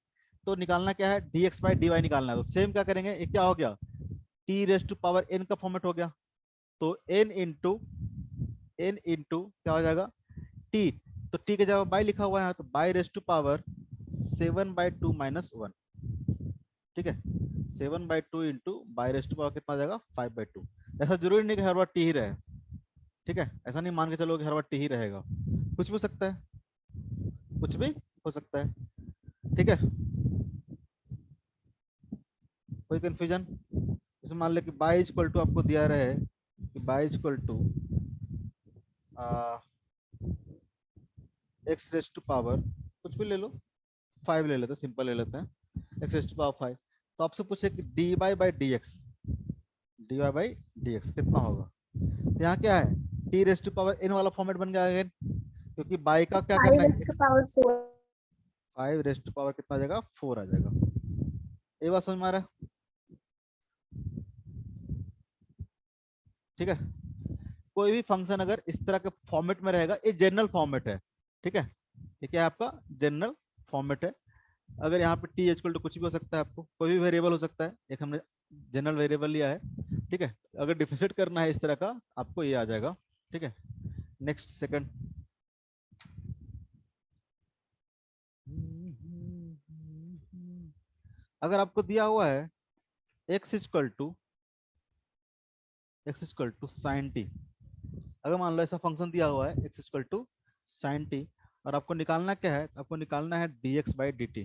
A: तो निकालना क्या है, d x by d y निकालना है, तो सेम क्या करेंगे, ये क्या हो गया, t raise to power n का फॉर्मेट हो गया, तो एन इंटू क्या हो जाएगा टी, तो टी की जगह बाई लिखा हुआ है, तो y raise to power 7/2 minus 1, ठीक है, 7/2 into y raise to power कितना आ जाएगा 5/2, ऐसा जरूरी नहीं कि हर बार टी ही रहे, ठीक है, ऐसा नहीं मान के चलो कि हर बार टी ही रहेगा, कुछ भी हो सकता है, कुछ भी हो सकता है, ठीक है, कोई कंफ्यूजन, जैसे मान ले कि बाई इक्वल टू आपको दिया रहे कि y equal to x raise to power कुछ भी ले लो, 5 ले लेते हैं, सिंपल ले लेते हैं, एक्स रेस टू पावर 5, तो आपसे पूछे कि d y by d x, d y by d x कितना होगा, तो यहाँ क्या है, t raise to power n वाला फॉर्मेट बन गया अगेन, क्योंकि बाई का क्या करना
B: 5
A: है,
B: x का power 4
A: 5 रेस टू पावर कितना आ जाएगा 4 आ जाएगा, ये बात समझ में आ रहा है, ठीक है, कोई भी फंक्शन अगर इस तरह के फॉर्मेट में रहेगा, ये जनरल फॉर्मेट है, ठीक है, ये क्या है आपका जनरल फॉर्मेट है, अगर यहाँ पे टी इक्वल टू कुछ भी हो सकता है, आपको कोई भी वेरिएबल हो सकता है, एक हमने जनरल वेरिएबल लिया है, ठीक है, अगर डिफरेंशिएट करना है इस तरह का आपको ये आ जाएगा, ठीक है, नेक्स्ट सेकंड, अगर आपको दिया हुआ है x इक्वल टू साइन टी, अगर मान लो ऐसा फंक्शन दिया हुआ है x equal to sine T, और आपको निकालना क्या है, आपको निकालना है dx by d t,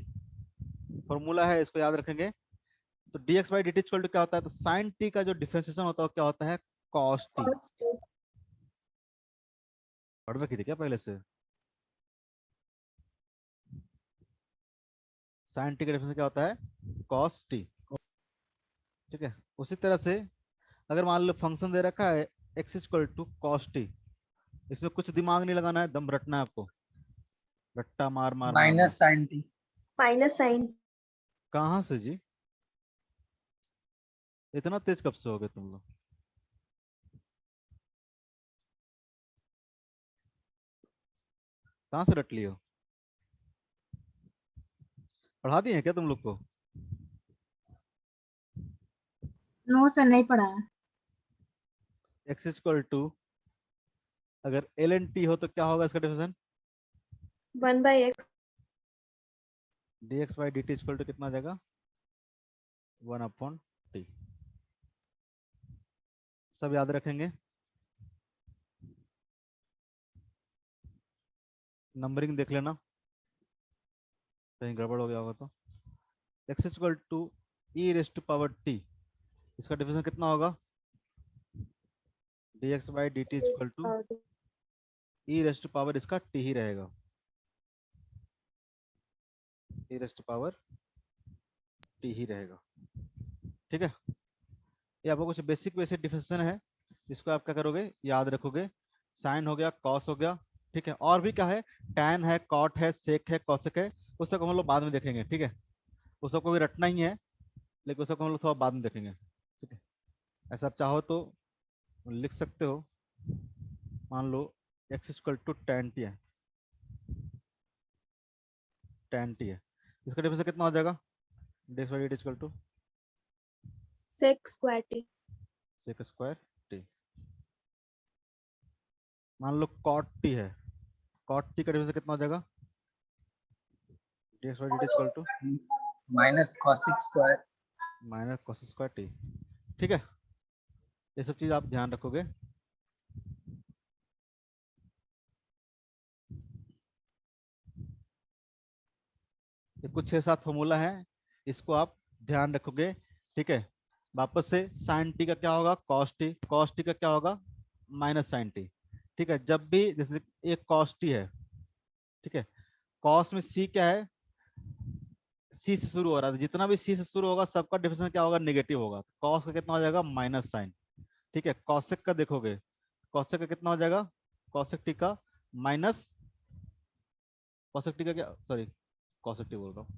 A: formula है इसको याद रखेंगे, तो dx by d t equal to क्या होता है, तो साइन टी का जो डिफरेंशिएशन होता है वो क्या होता है cos t,
B: cos t
A: पढ़ रखी थी क्या पहले से, साइन टी का डिफरेंशिएशन क्या होता है cos t, ठीक है, उसी तरह से अगर मान लो फंक्शन दे रखा है x equal to cos t, इसमें कुछ दिमाग नहीं लगाना है, दम रटना है आपको, रट्टा मार मार मारना है,
C: -sin t
B: minus sin
A: कहाँ से जी, इतना तेज कब से हो गए तुम लोग, कहाँ से रट लियो? पढ़ा दिए हैं क्या तुम लोग को?
B: नो सर, नहीं पढ़ा है।
A: x इक्वल टू, अगर एल एन टी हो तो क्या होगा इसका definition?
D: 1/x।
A: dx by dt equal to कितना आ जाएगा? 1/t। सब याद रखेंगे? नंबरिंग देख लेना, कहीं गड़बड़ हो गया होगा तो। x equal to e raise to power t, इसका डिफिनेशन कितना होगा? dx by dt equal to e raise to power इसका t ही रहेगा, e raise to power t ही रहेगा। ठीक है, ये आपको कुछ बेसिक बेसिक डिफिनेशन है, इसको आप क्या करोगे, याद रखोगे। साइन हो गया, कॉस हो गया, ठीक है। और भी क्या है, टैन है, कॉट है, सेक है, कॉसेक है, उस सबको हम लोग बाद में देखेंगे। ठीक है, उस सबको भी रटना ही है, लेकिन उस सबको हम लोग थोड़ा बाद में देखेंगे। ठीक है, ऐसा आप चाहो तो लिख सकते हो। मान लो x equal to tan t है, tan t है, इसका डिफरेंस कितना हो जाएगा? dx by dt equal to
D: sec square t।
A: sec square t। मान लो cot t है, cot t का डिफरेंस कितना हो जाएगा? dx by dt equal to
C: minus cosec square।
A: Minus cos square t। ठीक है, ये सब चीज आप ध्यान रखोगे। ये कुछ 6-7 फॉर्मूला है, इसको आप ध्यान रखोगे। ठीक है, वापस से साइन टी का क्या होगा? कॉस टी का क्या होगा? Minus sine t. ठीक है, जब भी जैसे एक कॉस टी है, ठीक है, कॉस में सी क्या है? सी से शुरू हो रहा है, जितना भी सी से शुरू होगा सबका डिफरेंस क्या होगा? नेगेटिव होगा। कॉस का कितना हो जाएगा? Minus sine. ठीक है, कॉसेक का देखोगे, कॉसेक का कितना हो जाएगा? कॉसेक टी का माइनस, कॉसेक टी का क्या, सॉरी कॉसेक टी बोल रहा हूँ,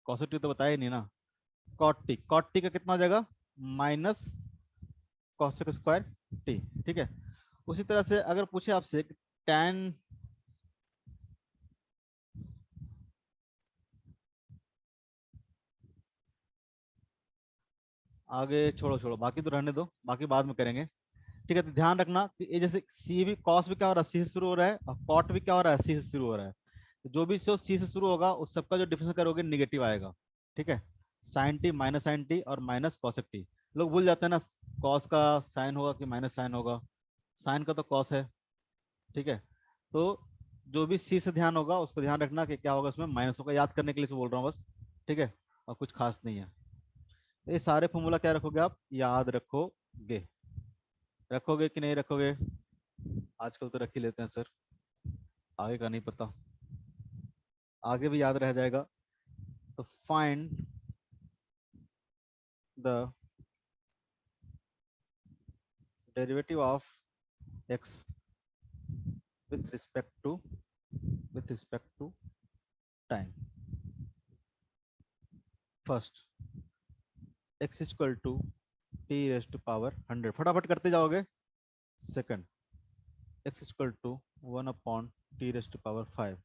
A: कॉसेक टी तो बताया ही नहीं ना। कॉट टी का कितना हो जाएगा? Minus cosec square T. ठीक है, उसी तरह से अगर पूछे आपसे टैन, आगे छोड़ो छोड़ो, बाकी तो रहने दो, बाकी बाद में करेंगे। ठीक है, तो ध्यान रखना कि ये जैसे सी भी, कॉस भी क्या हो रहा है? सी से शुरू हो रहा है, और कॉट भी क्या हो रहा है? सी से शुरू हो रहा है। तो जो भी सी से शुरू होगा उस सबका जो डिफरेंस करोगे निगेटिव आएगा। ठीक है, sine t, minus sine T और माइनस कॉसेक टी। लोग भूल जाते हैं ना, कॉस का साइन होगा कि माइनस साइन होगा, साइन का तो कॉस है। ठीक है, तो जो भी सी से ध्यान होगा उसको ध्यान रखना कि क्या होगा, उसमें माइनस होगा, याद करने के लिए से बोल रहा हूँ बस। ठीक है, और कुछ खास नहीं है। ये सारे फॉर्मूला क्या रखोगे आप? याद रखोगे। रखोगे कि नहीं रखोगे? आजकल तो रख ही लेते हैं सर, आगे का नहीं पता, आगे भी याद रह जाएगा। तो find the derivative of x with respect to time. First, x equal to t raise to power 100, फटाफट करते जाओगे। Second, x equal to 1 upon t raise to power 5।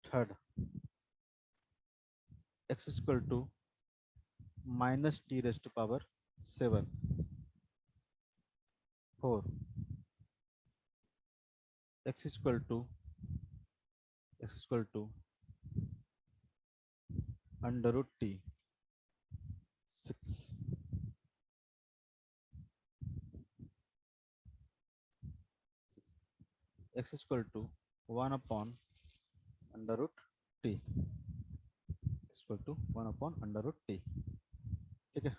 A: Third, x equal to minus t raise to power 7। Four, x equal to under root t। 6, x equal to 1 upon under root t equal to 1 upon under root t। ठीक है,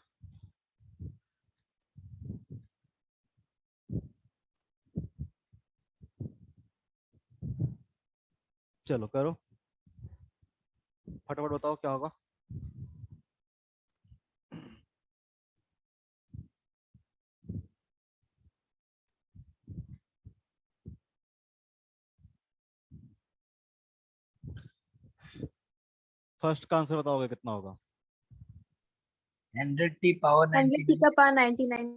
A: चलो करो फटाफट, बताओ क्या होगा। First का answer बताओगे कितना होगा?
C: 100t power
D: 100 t
C: 99।
D: का पावर 99।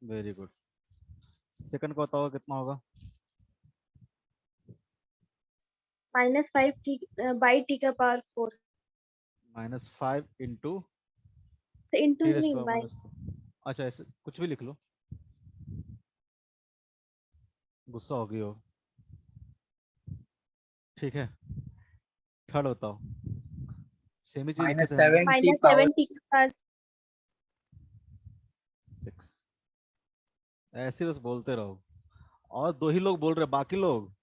A: Very good. सेकंड का बताओगे कितना होगा?
D: -5 t by t का power 4
A: -5 into
D: into
A: T rest
D: नहीं
A: पावर
D: by
A: -4। अच्छा ऐसे कुछ भी लिख लो, गुस्सा हो गई हो। ठीक है, थर्ड बताओ, सेम ही चीज लिखे थे हमने।
C: -7 t
D: -7
C: power
D: t का पावर
A: 6। ऐसे बस बोलते रहो, और दो ही लोग बोल रहे, बाकी लोग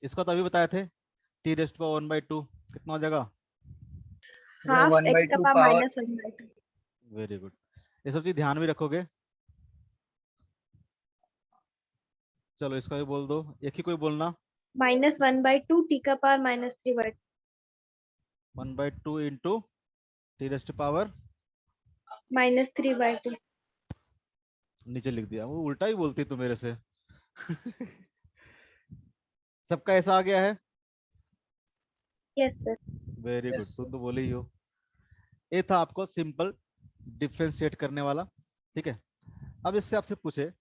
A: इसको तो अभी बताए थे, टी रेस्ट पावर 1/2 कितना हो जाएगा?
D: half
C: one by
D: x का
C: two
D: power
C: power
D: -1/2
A: very good, ये सब चीज ध्यान में रखोगे। चलो इसका भी बोल दो, एक ही कोई बोलना।
D: -1/2 t का power -3/2
A: 1/2 into T rest power,
D: -3/2
A: नीचे लिख दिया, वो उल्टा ही बोलती तू मेरे से। सबका ऐसा आ गया है?
D: yes sir
A: very good,
C: yes
A: तुम तो बोले ही हो। ये था आपको सिंपल डिफरेंशिएट करने वाला। ठीक है, अब इससे आपसे पूछे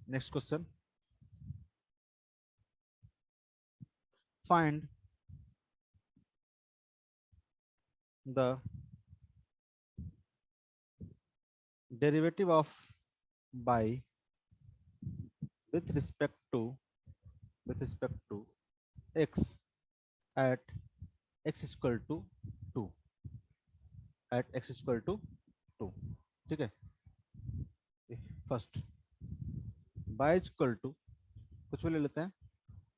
A: next question, find the derivative of by with respect to x at x is equal to 2, at x is equal to 2। ठीक है, first y is equal to, कुछ भी ले लेते हैं,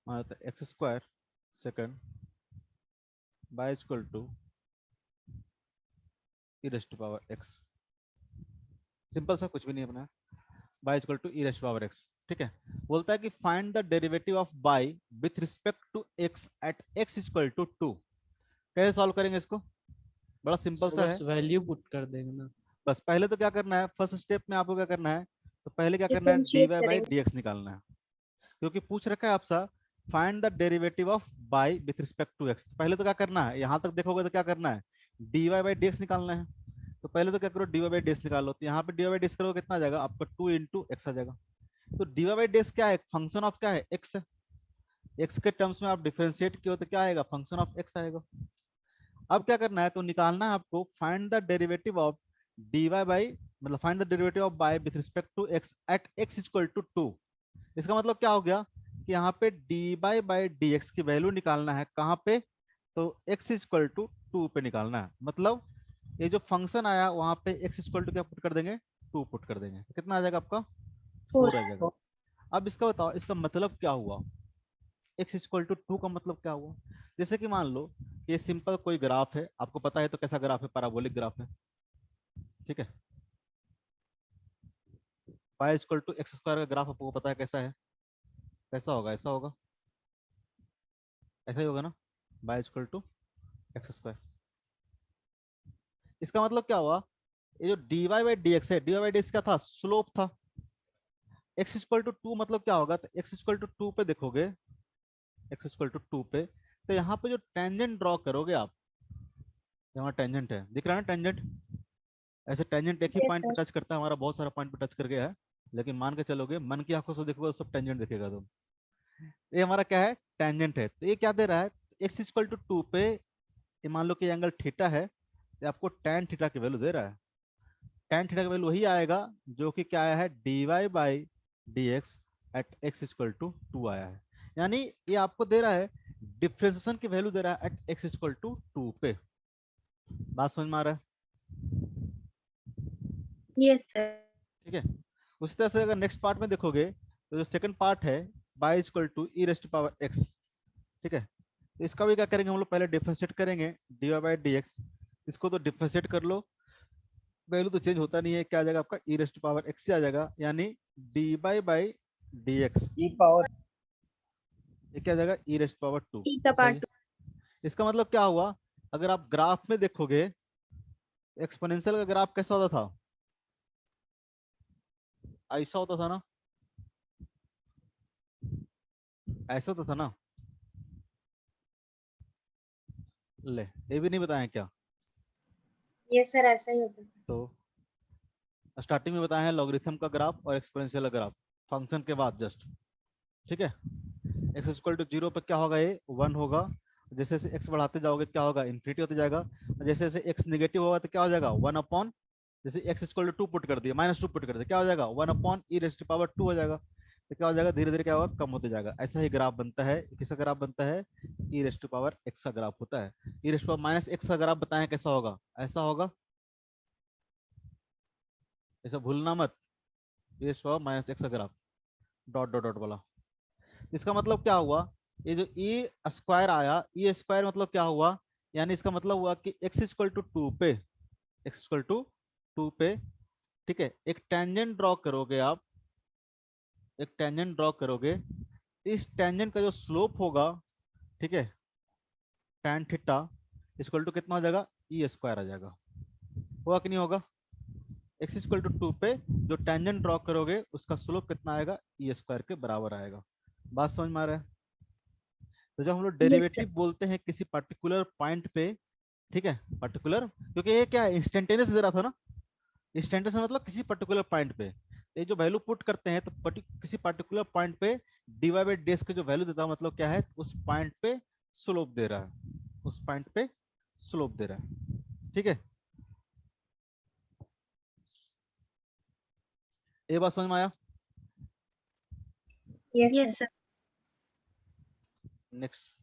A: मान लेते हैं x square, second y is equal to e raised to power x, simple सा, कुछ भी नहीं अपना, y equal to e raised power x. ठीक है, बोलता है कि find the derivative of bye with respect to x at x equal to 2। कैसे सॉल्व करेंगे इसको? बड़ा सिंपल सा है।
E: बस वैल्यू पुट कर देंगे ना।
A: बस पहले तो क्या करना है, फर्स्ट स्टेप में आपको क्या करना है, तो पहले क्या करना है, dy
D: डिफरेंशिएट
A: बाई
D: करेंगे
A: dx निकालना है, क्योंकि पूछ रखा है आपसा find the derivative of by with respect to x. पहले तो क्या करना है, यहां तक देखोगे तो क्या करना है, dy बाई dx निकालना है। तो पहले तो क्या करो, dy बाई dx निकालो, तो यहाँ पे dy बाई dx करोगे कितना आ जाएगा आपका, 2 इंटू एक्स आ जाएगा। तो dy बाई dx क्या है, फंक्शन ऑफ क्या है, एक्स है। एक्स के टर्म्स में आप डिफरेंशिएट किए तो क्या आएगा, फंक्शन ऑफ एक्स आएगा। अब क्या करना है, तो निकालना है आपको find the derivative of dy by, मतलब find the derivative of bye with respect to x at x equal to 2। इसका मतलब क्या हो गया कि यहाँ पे डी बाई डी एक्स की वैल्यू निकालना है, कहाँ पे, तो x इक्वल टू 2 पे निकालना है। मतलब ये जो फंक्शन आया वहां पे x इक्वल टू क्या पुट कर देंगे, 2 पुट कर देंगे, तो कितना आ जाएगा आपका, 4 आ जाएगा। अब इसका बताओ, इसका मतलब क्या हुआ, x इक्वल टू 2 का मतलब क्या हुआ। जैसे कि मान लो ये सिंपल कोई ग्राफ है, आपको पता है तो कैसा ग्राफ है, पैराबोलिक ग्राफ है। ठीक है, y equal to x square का ग्राफ आपको पता है कैसा है, कैसा होगा, ऐसा होगा, ऐसा ही होगा ना, y equal to x square. इसका मतलब क्या हुआ, ये जो dy बाई डी एक्स है, dy बाई डी एक्स क्या था, स्लोप था। x इक्वल टू 2 मतलब क्या होगा, तो x इक्वल टू 2 पे देखोगे, x इक्वल टू 2 पे, तो यहाँ पे जो टेंजेंट ड्रॉ करोगे आप, यहाँ टेंजेंट है, दिख रहा है ना टेंजेंट, ऐसे टेंजेंट एक ही
D: yes
A: पॉइंट
D: sir
A: पे टच करता है, हमारा बहुत सारा पॉइंट पे टच कर गया है, लेकिन मान के चलोगे, मन की आंखों से देखोगे सब टेंजेंट दिखेगा। तो ये हमारा क्या है, टेंजेंट है। तो ये क्या दे रहा है, x इक्वल टू 2 पे, ये मान लो कि एंगल थीटा है, ये आपको tan थीटा की वैल्यू दे रहा है। tan थीटा की वैल्यू वही आएगा जो कि क्या आया है, dy by d x at x equal to 2 आया है। यानी ये आपको दे रहा है, डिफरेंशिएशन की वैल्यू दे रहा है एट एक्स इक्वल टू 2 पे। बात समझ में आ रहा है?
D: yes sir
A: ठीक है, उसी तरह से अगर नेक्स्ट पार्ट में देखोगे, तो जो सेकंड पार्ट है, y equal to e raised power x. ठीक है, तो इसका भी क्या करेंगे हम लोग, पहले डिफरेंशिएट करेंगे dy बाई डी एक्स, इसको तो डिफरेंशिएट कर लो, वैल्यू तो चेंज होता नहीं है, क्या आ जाएगा आपका, ई रेस्ट पावर एक्स से आ जाएगा, यानी D by d x,
C: e power
A: ये क्या आ जाएगा, ई रेस्ट पावर 2।
D: t का
A: सही
D: पावर
A: है, इसका मतलब क्या हुआ, अगर आप ग्राफ में देखोगे, एक्सपोनेंशियल का ग्राफ कैसा होता था, ऐसा होता था ना, ऐसा होता था ना, ले ये भी नहीं बताया क्या,
B: यस सर ऐसा ही होता है।
A: तो स्टार्टिंग में बताया है लॉगरिथम का ग्राफ और एक्सपोनेंशियल का ग्राफ, फंक्शन के बाद जस्ट। ठीक है, x इक्वल टू 0 पर क्या होगा, ये 1 होगा। जैसे जैसे x बढ़ाते जाओगे क्या होगा, इन्फिनिटी होते जाएगा। और जैसे जैसे x नेगेटिव होगा तो क्या हो जाएगा, 1 अपॉन, जैसे x इक्वल टू 2 पुट कर दिया, -2 पुट कर दिया, क्या हो जाएगा 1 upon e raise to power 2 हो जाएगा। तो क्या हो जाएगा, धीरे धीरे क्या होगा, कम होते जाएगा। ऐसा ही ग्राफ बनता है, किसका ग्राफ बनता है, e raise to power x का ग्राफ होता है। e raise to power minus x का ग्राफ बताएं कैसा होगा, ऐसा होगा, ऐसा भूलना मत, e raise to power minus x का ग्राफ, डॉट डॉट डॉट वाला। इसका मतलब क्या हुआ, ये जो e स्क्वायर आया, e स्क्वायर मतलब क्या हुआ, यानी इसका मतलब हुआ कि x इक्वल टू 2 पे, x इक्वल टू 2 पे, ठीक है, एक टेंजेंट ड्रॉ करोगे आप, एक टेंजेंट ड्रॉ करोगे, इस टेंजेंट का जो स्लोप होगा, ठीक है, tan थीटा इक्वल टू कितना हो जाएगा, e स्क्वायर आ जाएगा, होगा कि नहीं होगा। x इक्वल टू 2 पे जो टेंजेंट ड्रॉ करोगे उसका स्लोप कितना आएगा, e स्क्वायर के बराबर आएगा। बात समझ में आ रहा है। तो जब हम लोग डेरिवेटिव बोलते हैं किसी पर्टिकुलर पॉइंट पे, ठीक है, पर्टिकुलर, क्योंकि ये क्या है, इंस्टेंटेनियस दे रहा था ना, इंस्टेंटेनियस मतलब किसी पर्टिकुलर पॉइंट पे, ये जो वैल्यू पुट करते हैं तो किसी पर्टिकुलर पॉइंट पे dy बाई ds का जो वैल्यू देता है, मतलब क्या है, उस पॉइंट पे स्लोप दे रहा है, उस पॉइंट पे स्लोप दे रहा है, ठीक है। ये बात समझ में आया।
B: Yes,
D: Yes,
B: sir.
D: sir.
A: Next,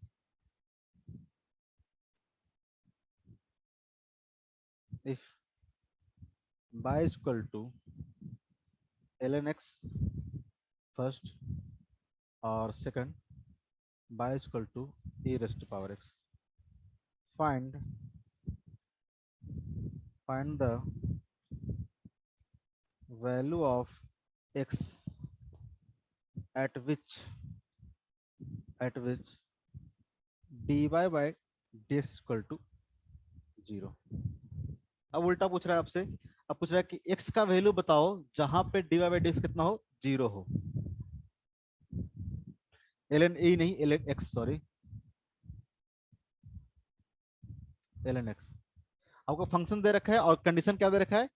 A: if y is equal to ln x first or second, y is equal to e raised to power x, find the value of x at which dy by ds equal to 0। अब उल्टा पूछ रहा है आपसे, अब पूछ रहा है कि x का वैल्यू बताओ जहां पे dy by ds कितना हो, 0 हो, ln e नहीं, ln x, sorry, ln x। आपको फंक्शन दे रखा है और कंडीशन क्या दे रखा है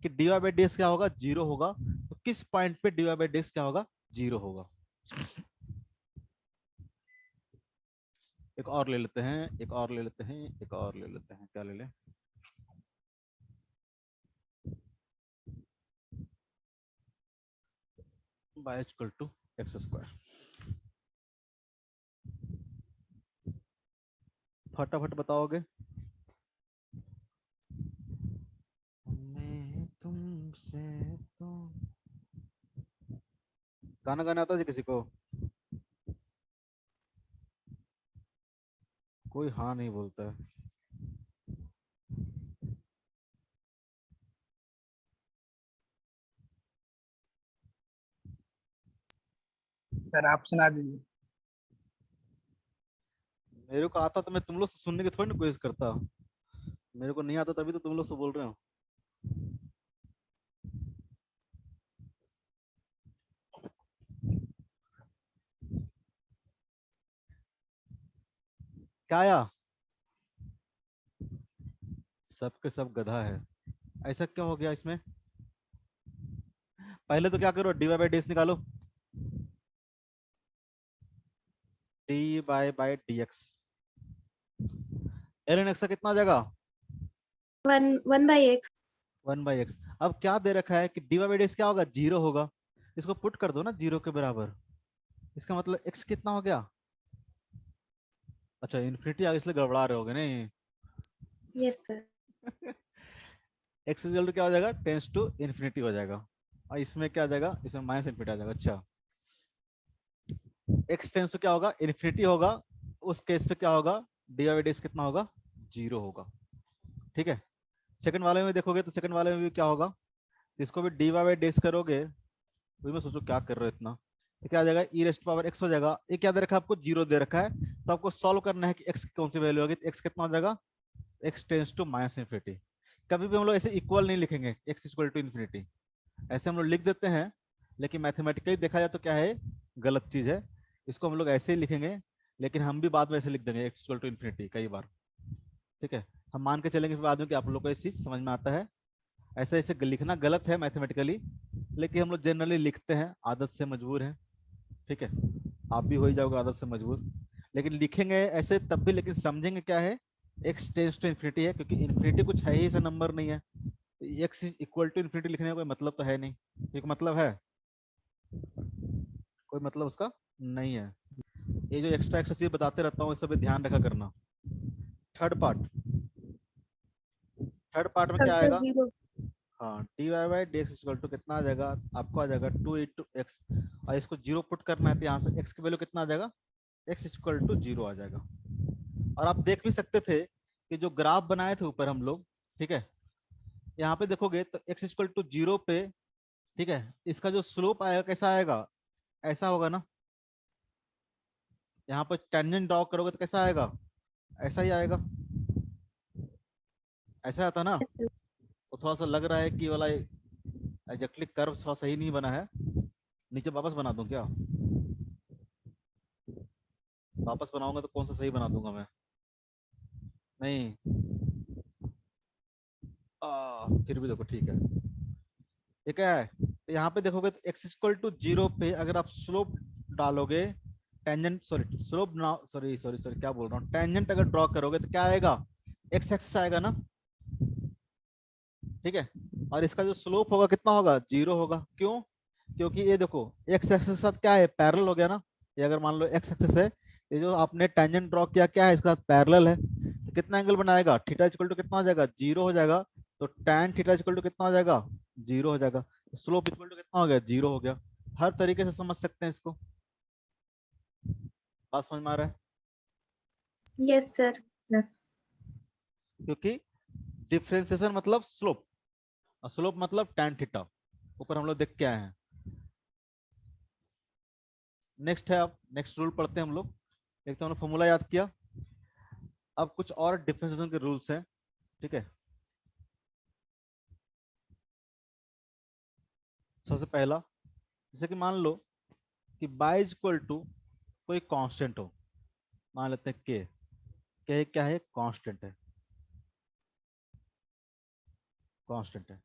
A: कि dy by ds क्या होगा, 0 होगा। तो किस पॉइंट पे dy by ds क्या होगा, 0 होगा। एक और ले लेते हैं, एक और ले लेते हैं, एक और ले लेते हैं, क्या ले लें, y equal to x square. फटाफट बताओगे। तुमसे तो गाना गाना आता है किसी को, कोई हाँ नहीं बोलता है।
C: सर आप सुना दीजिए।
A: मेरे को आता तो मैं तुम लोग से सुनने की थोड़ी ना कोशिश करता, मेरे को नहीं आता तभी तो तुम लोग से बोल रहे हो। क्या आया, सबके सब गधा है, ऐसा क्या हो गया इसमें। पहले तो क्या करो, dy बाई ds निकालो, dy by dx, ln x का कितना आ जाएगा,
D: 1 by x.
A: 1 by x. अब क्या दे रखा है कि dy बाई ds क्या होगा, 0 होगा, इसको पुट कर दो ना 0 के बराबर, इसका मतलब x कितना हो गया, अच्छा इन्फिनिटी आ गया इसलिए गड़बड़ा रहे होगे नहीं।
D: Yes, sir.
A: x equal to क्या हो जाएगा, टेंस टू इन्फिनिटी हो जाएगा, और इसमें क्या आ जाएगा, इसमें माइनस इन्फिनिटी आ जाएगा। अच्छा x टेंस टू क्या होगा, इन्फिनिटी होगा, उस केस पे क्या होगा, dy बाई ds कितना होगा, 0 होगा, ठीक है। सेकंड वाले में देखोगे तो सेकंड वाले में भी क्या होगा, इसको भी dy बाई ds करोगे, वही मैं सोचो क्या कर रहे हो इतना, तो क्या आ जाएगा, e रेस्ट पावर x हो जाएगा। ये क्या दे रखा है आपको, 0 दे रखा है, तो आपको सॉल्व करना है कि x की कौन सी वैल्यू होगी, तो x कितना हो जाएगा, x tends to minus infinity. कभी भी हम लोग ऐसे इक्वल नहीं लिखेंगे, x इक्वल टू इन्फिनिटी, ऐसे हम लोग लिख देते हैं, लेकिन मैथमेटिकली देखा जाए तो क्या है, गलत चीज है। इसको हम लोग ऐसे ही लिखेंगे, लेकिन हम भी बाद में ऐसे लिख देंगे x इक्वल टू इन्फिनिटी कई बार, ठीक है। हम मान के चलेंगे फिर बाद में कि आप लोग को ये चीज समझ में आता है। ऐसे ऐसे लिखना गलत है मैथमेटिकली, लेकिन हम लोग जनरली लिखते हैं, आदत से मजबूर है, ठीक है। आप भी हो ही जाओगे आदत से मजबूर, लेकिन लिखेंगे ऐसे तब भी, लेकिन समझेंगे क्या है, x टेंस टू इन्फिनिटी है, क्योंकि इन्फिनिटी कुछ है ही, ऐसा नंबर नहीं है, तो x इक्वल टू इन्फिनिटी लिखने का कोई मतलब तो है नहीं, एक मतलब है, कोई मतलब उसका नहीं है। ये जो एक्स्ट्रा एक्स्ट्रा चीज बताते रहता हूँ, इस सब पे ध्यान रखा करना। थर्ड पार्ट, थर्ड पार्ट में
D: Sir,
A: क्या
D: the
A: आएगा,
D: zero.
A: हाँ d y by d x equal to कितना आ जाएगा, आपको आ जाएगा 2 × x, और इसको जीरो पुट करना है तो यहाँ से x की वैल्यू कितना आ जाएगा, x इक्वल टू 0 आ जाएगा। और आप देख भी सकते थे कि जो ग्राफ बनाए थे ऊपर हम लोग, ठीक है, यहाँ पे देखोगे तो x इक्वल टू 0 पे, ठीक है, इसका जो स्लोप आएगा कैसा आएगा, ऐसा होगा ना, यहाँ पर टेंजेंट ड्रॉ करोगे तो कैसा आएगा, ऐसा ही आएगा, ऐसा आता ना।
D: Yes, sir.
A: तो थोड़ा सा लग रहा है कि वाला एग्जैक्टली कर्व थोड़ा सही नहीं बना है, नीचे वापस बना दूं क्या, वापस बनाऊंगा तो कौन सा सही बना दूंगा मैं, नहीं, फिर भी देखो ठीक है, ये क्या है, तो यहाँ पे देखोगे तो x इक्वल टू 0 पे अगर आप स्लोप डालोगे, tangent sorry slope sorry sorry sorry क्या बोल रहा हूँ, टेंजेंट अगर ड्रॉ करोगे तो क्या आएगा, x एक्सिस आएगा ना, ठीक है, और इसका जो स्लोप होगा कितना होगा, 0 होगा, क्यों, क्योंकि ये देखो x एक्सिस के साथ क्या है, पैरेलल हो गया ना, ये अगर मान लो x एक्सिस है, ये जो आपने टेंजेंट ड्रॉ किया क्या है, इसके साथ पैरेलल है, तो कितना एंगल बनाएगा, थीटा इक्वल टू कितना हो जाएगा, 0 हो जाएगा, तो tan थीटा इक्वल टू कितना हो जाएगा, 0 हो जाएगा, स्लोप इक्वल टू कितना हो गया, 0 हो गया। हर तरीके से समझ सकते हैं इसको, बात समझ में आ रहा है,
D: Yes, sir.
B: Sir.
A: क्योंकि डिफरेंशिएशन मतलब स्लोप, और स्लोप मतलब tan थीटा, ऊपर हम लोग देख के आए हैं। नेक्स्ट है, अब नेक्स्ट रूल पढ़ते हैं हम लोग, एक तो हमने फॉर्मूला याद किया, अब कुछ और डिफरेंशिएशन के रूल्स हैं, ठीक है। सबसे पहला, जैसे कि मान लो कि बाई इक्वल टू कोई कांस्टेंट हो, मान लेते हैं के क्या है, कांस्टेंट है, कांस्टेंट है,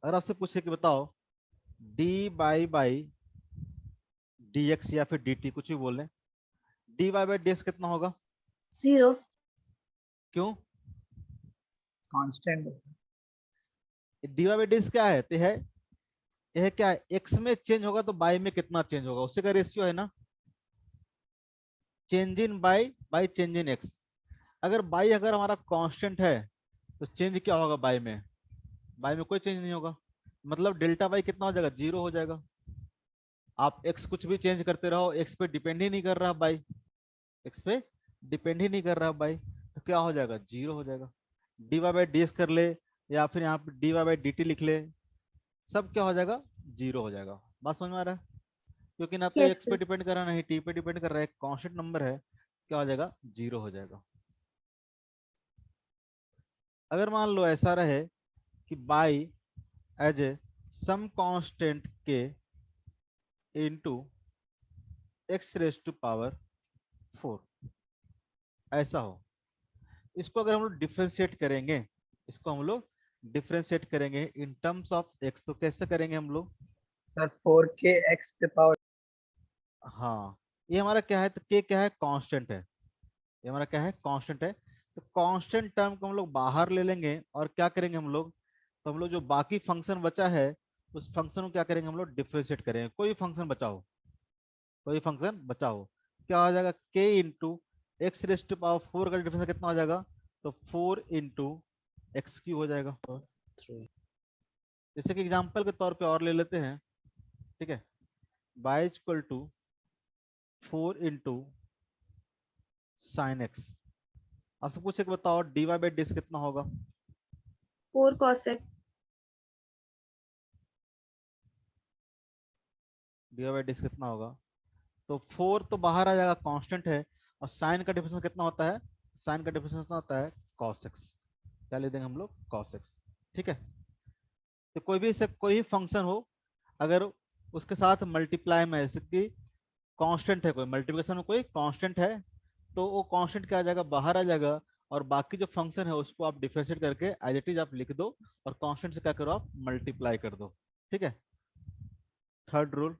A: अगर आपसे पूछे कि बताओ डी बाई डी एक्स या फिर डी टी, कुछ भी बोल लें, d y by d x कितना होगा,
D: 0.
A: क्यों,
C: कांस्टेंट है sir.
A: D y by d x क्या है, तो है यह क्या है, एक्स में चेंज होगा तो बाई में कितना चेंज होगा, उसी का रेशियो है ना, change in by by change in x, अगर बाई अगर हमारा कांस्टेंट है तो चेंज क्या होगा बाई में, बाई में कोई चेंज नहीं होगा, मतलब डेल्टा बाई कितना हो जाएगा, 0 हो जाएगा। आप एक्स कुछ भी चेंज करते रहो, एक्स पे डिपेंड ही नहीं कर रहा बाई, एक्स पे डिपेंड ही नहीं कर रहा बाई, तो क्या हो जाएगा, 0 हो जाएगा। D y by d x कर ले, या फिर यहाँ पे d y by d t लिख ले, सब क्या हो जाएगा, 0 हो जाएगा। बात समझ में आ रहा है, क्योंकि ना तो
D: Yes,
A: एक्स पे
D: sir.
A: डिपेंड कर रहा है, ना ही टी पे डिपेंड कर रहा है, कांस्टेंट नंबर है, क्या हो जाएगा, 0 हो जाएगा। अगर मान लो ऐसा रहे कि by as a some constant k into x raise to power 4, ऐसा हो, इसको अगर हम लोग डिफरेंशिएट करेंगे, इसको हम लोग डिफरेंशिएट करेंगे इन टर्म्स ऑफ एक्स, तो कैसे करेंगे हम लोग,
C: सर 4k x पे पावर।
A: हाँ, ये हमारा क्या है, तो के क्या है, कांस्टेंट है, ये हमारा क्या है, कांस्टेंट है, तो कांस्टेंट टर्म को हम लोग बाहर ले लेंगे और क्या करेंगे हम लोग, तो हम लोग जो बाकी फंक्शन बचा है उस फंक्शन को क्या करेंगे हम लोग, डिफरेंशिएट करेंगे, कोई फंक्शन बचा हो, कोई फंक्शन बचा हो, क्या हो जाएगा, k into x raise to power 4 का डिफरेंस कितना हो जाएगा, तो 4 इंटू एक्स क्यू हो जाएगा। जैसे कि एग्जांपल के तौर पे और ले लेते हैं, ठीक है, y equal to 4 into sine x, आपसे पूछे कि बताओ डी वाई बाई डी कितना होगा,
D: 4 cos x.
A: D y by d कितना होगा, तो 4 तो बाहर आ जाएगा, कांस्टेंट है, और साइन का डिफरेंस कितना होता है, साइन का डिफरेंस कितना होता है, cos x, क्या ले देंगे हम लोग, cos x, ठीक है। तो कोई भी से कोई भी फंक्शन हो, अगर उसके साथ मल्टीप्लाई में जैसे कि कांस्टेंट है, कोई मल्टीप्लिकेशन में कोई कांस्टेंट है, तो वो कांस्टेंट क्या आ जाएगा, बाहर आ जाएगा, और बाकी जो फंक्शन है उसको आप डिफरेंशिएट करके एज इट इज आप लिख दो, और कांस्टेंट से क्या करो, आप मल्टीप्लाई कर दो, ठीक है। थर्ड रूल,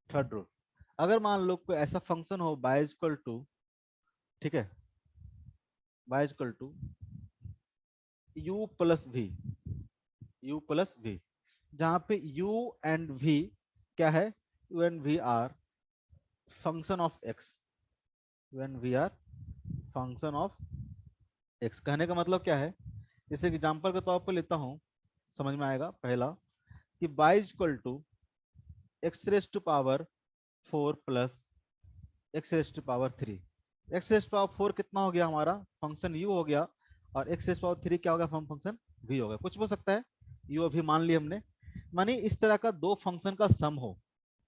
A: थर्ड रूल, अगर मान लो कोई ऐसा फंक्शन हो y इक्वल टू, ठीक है, y equal to u plus v, u plus v, जहां पे u एंड v क्या है, u and v are function of x, u and v are function of x। कहने का मतलब क्या है, जैसे एग्जांपल के तौर पर लेता हूं, समझ में आएगा। पहला कि y equal to x raise to power 4 plus x raise to power 3। X raise to power 4 कितना हो गया हमारा, फंक्शन u हो गया, और एक्स रेस टू पावर 3 क्या होगा, फंक्शन v हो गया। कुछ हो सकता है, u अभी मान ली हमने, मानी इस तरह का दो फंक्शन का सम हो,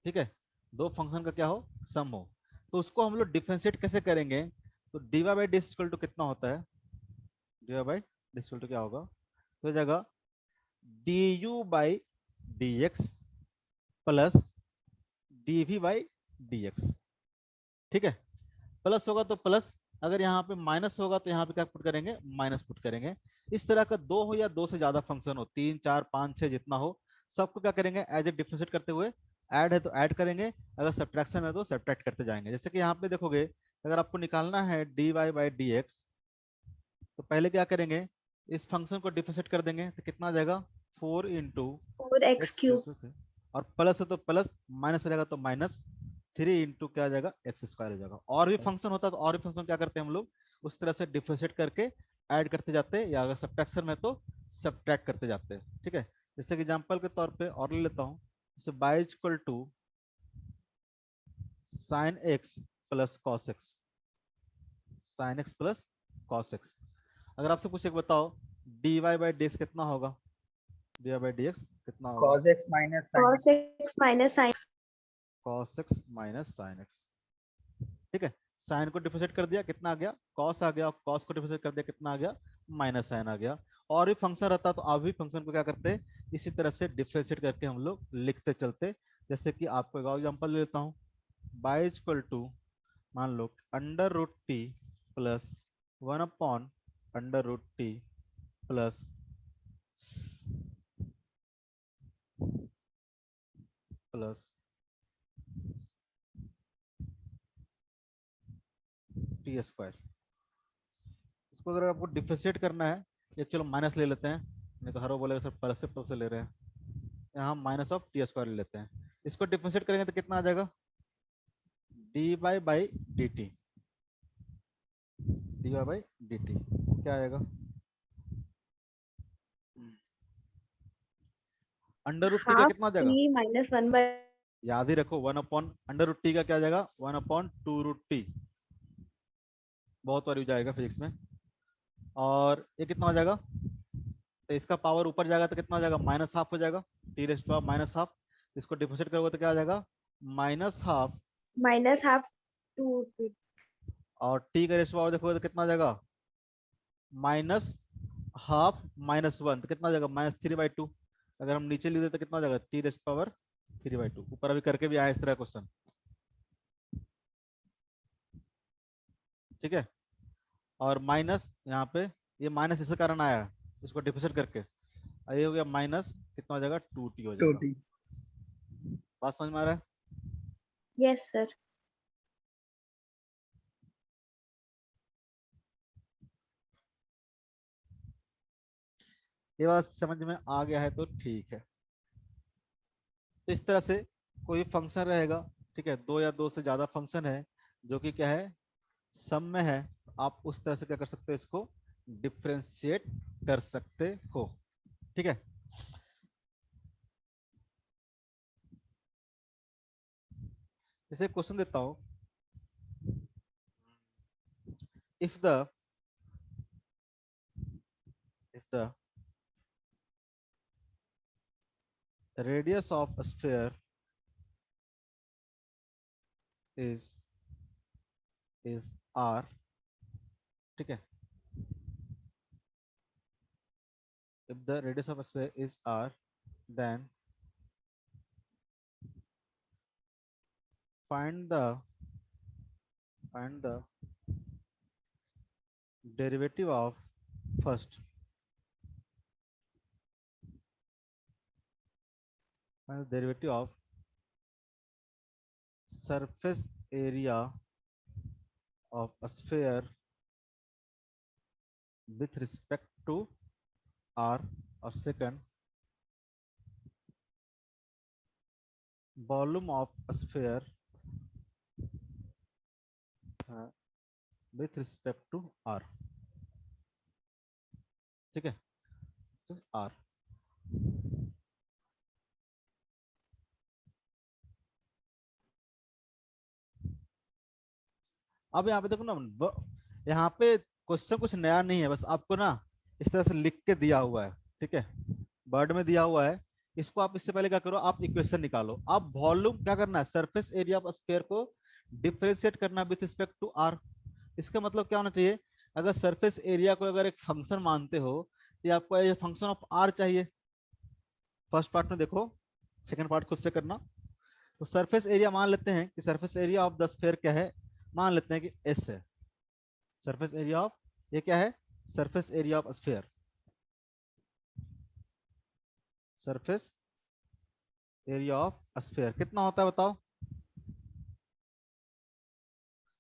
A: ठीक है, दो फंक्शन का क्या हो, सम हो, तो उसको हम लोग डिफरेंशिएट कैसे करेंगे। तो dy by d equal to कितना होता है, dy by d equal to क्या होगा, तो हो जाएगा du by dx plus dv by dx, ठीक है। प्लस होगा तो प्लस, अगर यहाँ पे माइनस होगा तो यहाँ पे क्या पुट करेंगे, माइनस पुट करेंगे। इस तरह का दो हो या दो से ज्यादा फंक्शन हो, 3 4 5 6 जितना हो, सबको क्या करेंगे, एज ए डिफरेंशिएट करते हुए, ऐड है तो ऐड करेंगे, अगर सब्ट्रैक्शन है तो सब्ट्रैक्ट करते जाएंगे। जैसे कि यहाँ पे देखोगे, अगर आपको निकालना है dy बाई डी एक्स, तो पहले क्या करेंगे, इस फंक्शन को डिफरेंशिएट कर देंगे, तो कितना आ जाएगा, 4 इंटू
D: 4x
A: एक्स,
D: cube.
A: और प्लस है तो प्लस, माइनस रहेगा तो माइनस, 3 इंटू क्या आ जाएगा, एक्स स्क्वायर हो जाएगा। और भी फंक्शन होता है तो और भी फंक्शन क्या करते हैं हम लोग, उस तरह से डिफरेंशिएट करके ऐड करते जाते हैं, या अगर सब्ट्रैक्शन में तो सब्ट्रैक्ट करते जाते हैं, ठीक है। जैसे कि एग्जांपल के तौर पे और ले लेता हूँ, जैसे y equal to sine x plus cos x, sine x plus cos x. अगर आपसे पूछे बताओ dy बाई डी एक्स कितना होगा, dy बाई डी एक्स कितना होगा,
C: cos x minus sin
D: Cos
C: x.
D: x minus sin.
A: cos x minus sine x, ठीक है। साइन को डिफरेंशिएट कर दिया, कितना आ गया, कॉस आ गया, और कॉस को डिफरेंशिएट कर दिया, कितना आ गया, माइनस साइन आ गया। और भी फंक्शन रहता तो आप भी फंक्शन को क्या करते, इसी तरह से डिफरेंशिएट करके हम लोग लिखते चलते। जैसे कि आपको एक और एग्जांपल ले लेता हूँ, बाई इक्वल टू, मान लो under root t plus 1 upon under root t plus plus t square. इसको अगर आपको डिफरेंशिएट करना है, ये चलो माइनस ले लेते हैं, नहीं तो हर वो बोलेगा सर प्लस से ले रहे हैं, यहाँ माइनस ऑफ टी स्क्वायर ले लेते हैं। इसको डिफरेंशिएट करेंगे तो कितना आ जाएगा, d y by d t, d y by d t क्या आएगा, अंडर रूट टी का
D: Half
A: कितना आ जाएगा,
D: t minus 1 by
A: याद ही रखो, 1 अपॉन अंडर रूट टी का क्या आ जाएगा, 1 अपॉन 2 रूट टी, बहुत बार यूज आएगा फिजिक्स में। और ये कितना हो जाएगा, तो इसका पावर ऊपर जाएगा तो कितना हो जाएगा, माइनस हाफ हो जाएगा, T rest power minus half. इसको डिफरेंशिएट करोगे तो क्या आ जाएगा, माइनस हाफ,
D: minus half 2.
A: और टी का रेस्ट पावर देखोगे तो कितना आ जाएगा, माइनस हाफ माइनस 1, तो कितना आ जाएगा, -3/2। अगर हम नीचे लिख देते तो कितना हो जाएगा, टी रेस्ट पावर 3/2। ऊपर अभी करके भी आया इस तरह क्वेश्चन, ठीक है। और माइनस यहाँ पे, ये माइनस इस कारण आया है, इसको डिफरेंशिएट करके, ये हो गया माइनस, कितना हो जाएगा, 2t हो जाएगा।
C: 2t.
A: बात समझ में आ रहा है।
D: Yes, sir.
A: ये बात समझ में आ गया है तो ठीक है। तो इस तरह से कोई फंक्शन रहेगा, ठीक है, दो या दो से ज्यादा फंक्शन है जो कि क्या है, सम में है, आप उस तरह से क्या कर सकते हो, इसको डिफरेंशिएट कर सकते हो, ठीक है। जैसे क्वेश्चन देता हूं, if the if the radius of a sphere is r, ठीक है, if the radius of a sphere is r, then find the derivative of first derivative of surface area of a sphere with respect to r, or second, volume of a sphere with respect to r. ठीक है, तो r अब यहाँ पे देखो ना, यहाँ पे क्वेश्चन कुछ नया नहीं है, बस आपको ना इस तरह से लिख के दिया हुआ है। ठीक है, वर्ड में दिया हुआ है। इसको आप इससे पहले क्या करो, आप इक्वेशन निकालो। आप वॉल्यूम क्या करना है, सरफेस एरिया ऑफ स्फीयर को डिफरेंशिएट करना विद रिस्पेक्ट टू आर। इसका मतलब क्या होना चाहिए, अगर सरफेस एरिया को अगर एक फंक्शन मानते हो तो आपको ये फंक्शन ऑफ आर चाहिए। फर्स्ट पार्ट में देखो, सेकंड पार्ट खुद से करना। तो सरफेस एरिया मान लेते हैं कि surface area of the sphere क्या है, मान लेते हैं कि एस है। सरफेस एरिया ऑफ, ये क्या है, surface area of sphere. Surface area of sphere कितना होता है बताओ?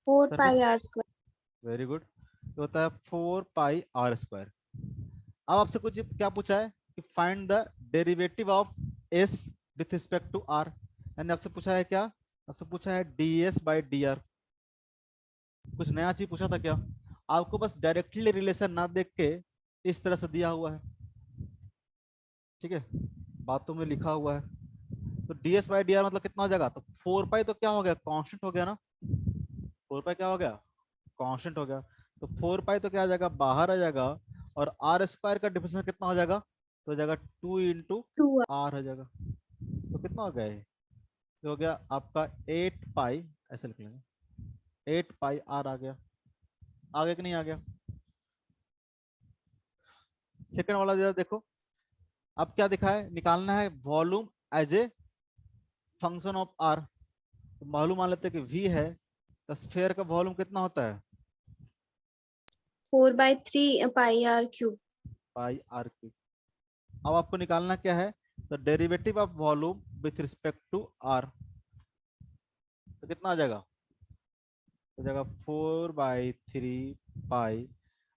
D: 4 pi
A: surface,
D: r square.
A: Very good, तो होता है 4 पाई आर स्क्वायर। अब आपसे कुछ क्या पूछा है कि find the derivative of s with respect to r, यानी आपसे पूछा है क्या, आपसे पूछा है d s by d r. कुछ नया चीज पूछा था क्या? आपको बस डायरेक्टली रिलेशन ना देख के इस तरह से दिया हुआ है। ठीक है, बातों में लिखा हुआ है। तो D s by d are मतलब कितना हो जाएगा, तो 4 पाई तो क्या हो गया, कांस्टेंट हो गया ना। 4 पाई क्या हो गया, कांस्टेंट हो गया। तो 4 पाई तो क्या आ जाएगा, बाहर आ जाएगा। और आर स्क्वायर का डिफरेंस कितना हो जाएगा, तो हो जाएगा 2 इंटू
D: 2
A: आर हो जाएगा। तो कितना हो गया ये हो गया आपका 8 पाई, ऐसे लिख लेंगे 8 पाई आर आ गया। आगे कि नहीं आ गया? सेकंड वाला जरा देखो, अब क्या दिखा है, निकालना है volume as a function of r. तो मालूम मान लेते हैं कि v है, तो स्फीयर का वॉल्यूम कितना होता है,
D: 4 by 3 pi r cube.
A: Pi r cube. अब आपको निकालना क्या है, तो derivative of volume with respect to r, तो कितना आ जाएगा, हो जाएगा 4/3 पाई।